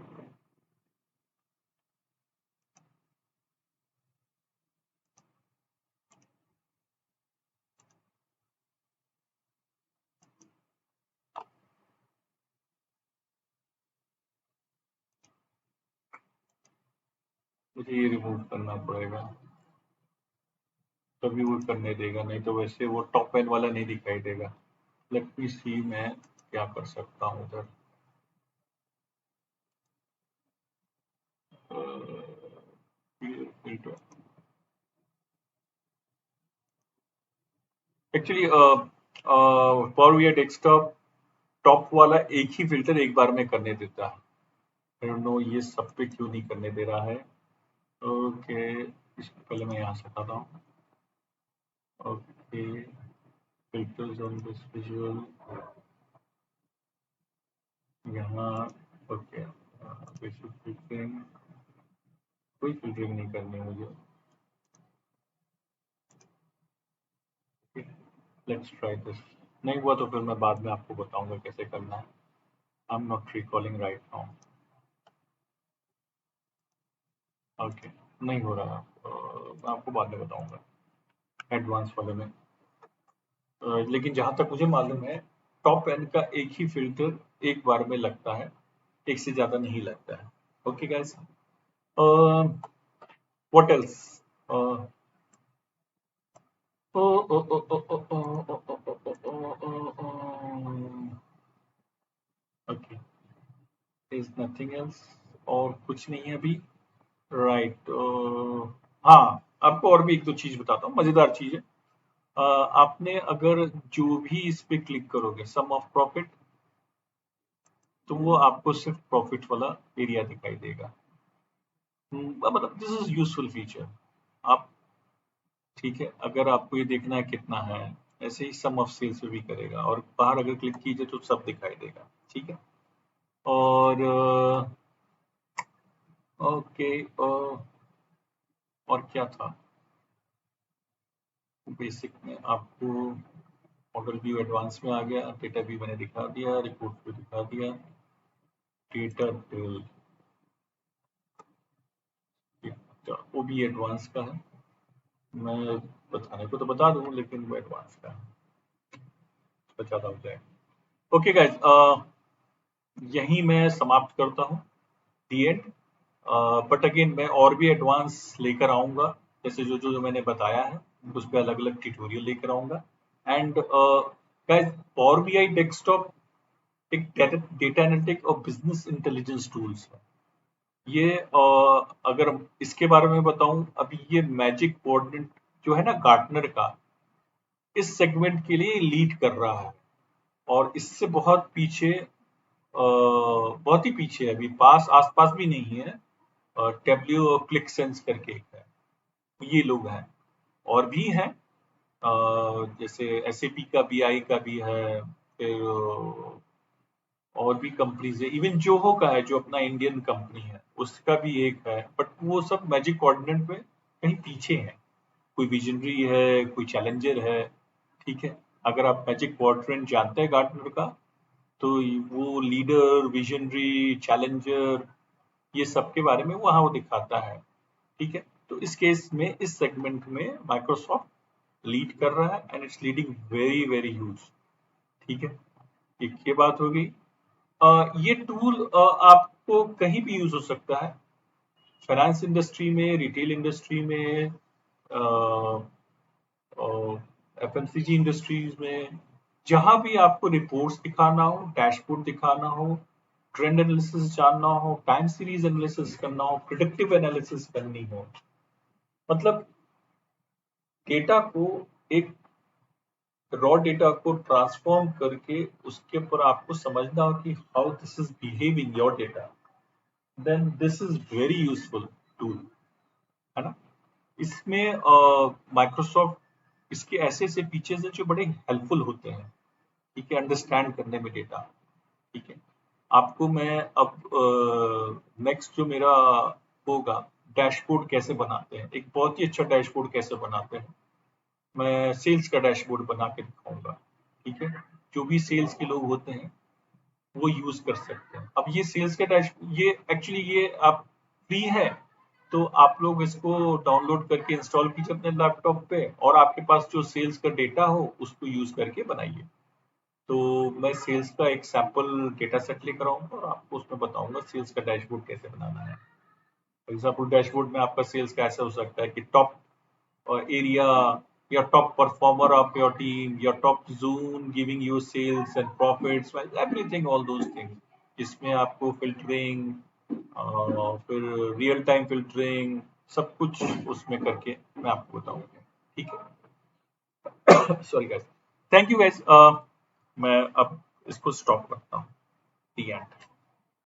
मुझे ये रिमूव करना पड़ेगा, तभी वो करने देगा, नहीं तो वैसे वो टॉप एंड वाला नहीं दिखाई देगा। लेट मी सी, मैं क्या कर सकता हूँ उधर, filter, actually power BI desktop top वाला एक ही फिल्टर एक बार में करने देता है, आई डोंट नो ये सब पे क्यों नहीं करने दे रहा है। ओके, इसको पहले मैं यहाँ से हटाता हूँ, okay, filters on this visual, यहाँ, ओके, बेसिक फिल्टरिंग, कोई फिल्टरिंग नहीं करनी मुझे, लेट्स ट्राई दिस, नहीं हुआ तो फिर मैं बाद में आपको बताऊंगा कैसे करना है, I am not recalling right now, okay, नहीं हो रहा, मैं आपको बाद में बताऊंगा एडवांस वाले में। लेकिन जहां तक मुझे मालूम है, टॉप एंड का एक ही फिल्टर एक बार में लगता है, एक से ज्यादा नहीं लगता है। Okay guys, what else, okay, is nothing else, और कुछ नहीं है अभी, राइट, हाँ, आपको और भी एक दो चीज बताता हूँ, मजेदार चीज है। आपने अगर जो भी इस पे क्लिक करोगे, सम ऑफ प्रॉफिट, तो वो आपको सिर्फ प्रॉफिट वाला एरिया दिखाई देगा। मतलब दिस इज यूजफुल फीचर, आप, ठीक है, अगर आपको ये देखना है कितना है, ऐसे ही सम ऑफ सेल्स पे भी करेगा, और बाहर अगर क्लिक कीजिए तो सब दिखाई देगा, ठीक है। और ओके, और क्या था, बेसिक में आपको मॉडल व्यू एडवांस में आ गया, डेटा व्यू मैंने दिखा दिया, रिपोर्ट भी दिखा दिया, डेटा टेल, वो भी एडवांस का है, मैं बताने को तो बता दूं लेकिन वो एडवांस का है, उसका ज्यादा हो जाएगा। ओके गाइज, यहीं मैं समाप्त करता हूँ, दी एंड। बट अगेन मैं और भी एडवांस लेकर आऊंगा, जैसे जो जो मैंने बताया है उस पर अलग अलग ट्यूटोरियल लेकर आऊंगा। And guys, power BI desktop एक डेटा एनालिटिक और बिजनेस इंटेलिजेंस टूल्स है। ये अगर इसके बारे में बताऊं, अभी ये मैजिक क्वाड्रेंट जो है ना गार्टनर का, इस सेगमेंट के लिए लीड कर रहा है, और इससे बहुत पीछे, बहुत ही पीछे है, अभी पास आसपास भी नहीं है, टेब्ल्यू और क्लिक सेंस करके एक है, ये लोग हैं, और भी हैं, जैसे एसएपी का, बीआई का भी है, फिर और भी कंपनीज है, इवन जोहो का है जो अपना इंडियन कंपनी है, उसका भी एक है, बट वो सब मैजिक क्वाड्रेंट में कहीं पीछे है। कोई विजनरी है, कोई चैलेंजर है, ठीक है। अगर आप मैजिक क्वाड्रेंट जानते हैं गार्टनर का, तो वो लीडर, विजनरी, चैलेंजर, ये सब के बारे में वहां वो दिखाता है, ठीक है। तो इस केस में, इस सेगमेंट में माइक्रोसॉफ्ट लीड कर रहा है and it's leading very very huge, ठीक है। एक ये बात हो गई। ये टूल आपको कहीं भी यूज हो सकता है, फाइनेंस इंडस्ट्री में, रिटेल इंडस्ट्री में, एफएमसीजी इंडस्ट्रीज में, जहां भी आपको रिपोर्ट्स दिखाना हो, डैशबोर्ड दिखाना हो, ट्रेंड एनालिसिस जानना हो, टाइम सीरीज एनालिसिस करना हो, प्रिडिक्टिव एनालिसिस करनी हो, मतलब डेटा को, एक रॉ डेटा को ट्रांसफॉर्म करके उसके ऊपर आपको समझना हो कि how this is behaving your data, then this is very useful tool, है ना। इसमें माइक्रोसॉफ्ट, इसके ऐसे ऐसे फीचर्स हैं जो बड़े हेल्पफुल होते हैं, ठीक है, अंडरस्टैंड करने में डेटा, ठीक है। आपको मैं अब नेक्स्ट जो मेरा होगा, डैशबोर्ड कैसे बनाते हैं, एक बहुत ही अच्छा डैशबोर्ड कैसे बनाते हैं, मैं सेल्स का डैशबोर्ड बना के दिखाऊंगा, ठीक है। जो भी सेल्स के लोग होते हैं वो यूज कर सकते हैं। अब ये सेल्स का डैश, ये एक्चुअली ये आप फ्री है, तो आप लोग इसको डाउनलोड करके इंस्टॉल कीजिए अपने लैपटॉप पे, और आपके पास जो सेल्स का डेटा हो उसको यूज करके बनाइए। तो मैं सेल्स का एक सैंपल डेटा सेट लेकर आऊंगा और आपको उसमें बताऊंगा सेल्स का डैशबोर्ड कैसे बनाना है। फॉर एग्जाम्पल डैशबोर्ड में आपका सेल्स का ऐसा हो सकता है कि top area, your top performer of your team, your top zone giving you sales and profits, well, everything, all those things. इसमें आपको फिल्टरिंग, फिर रियल टाइम फिल्टरिंग, सब कुछ उसमें करके मैं आपको बताऊंगा, ठीक है। Sorry guys, thank you guys, मैं अब इसको स्टॉप करता हूँ, दी एंड।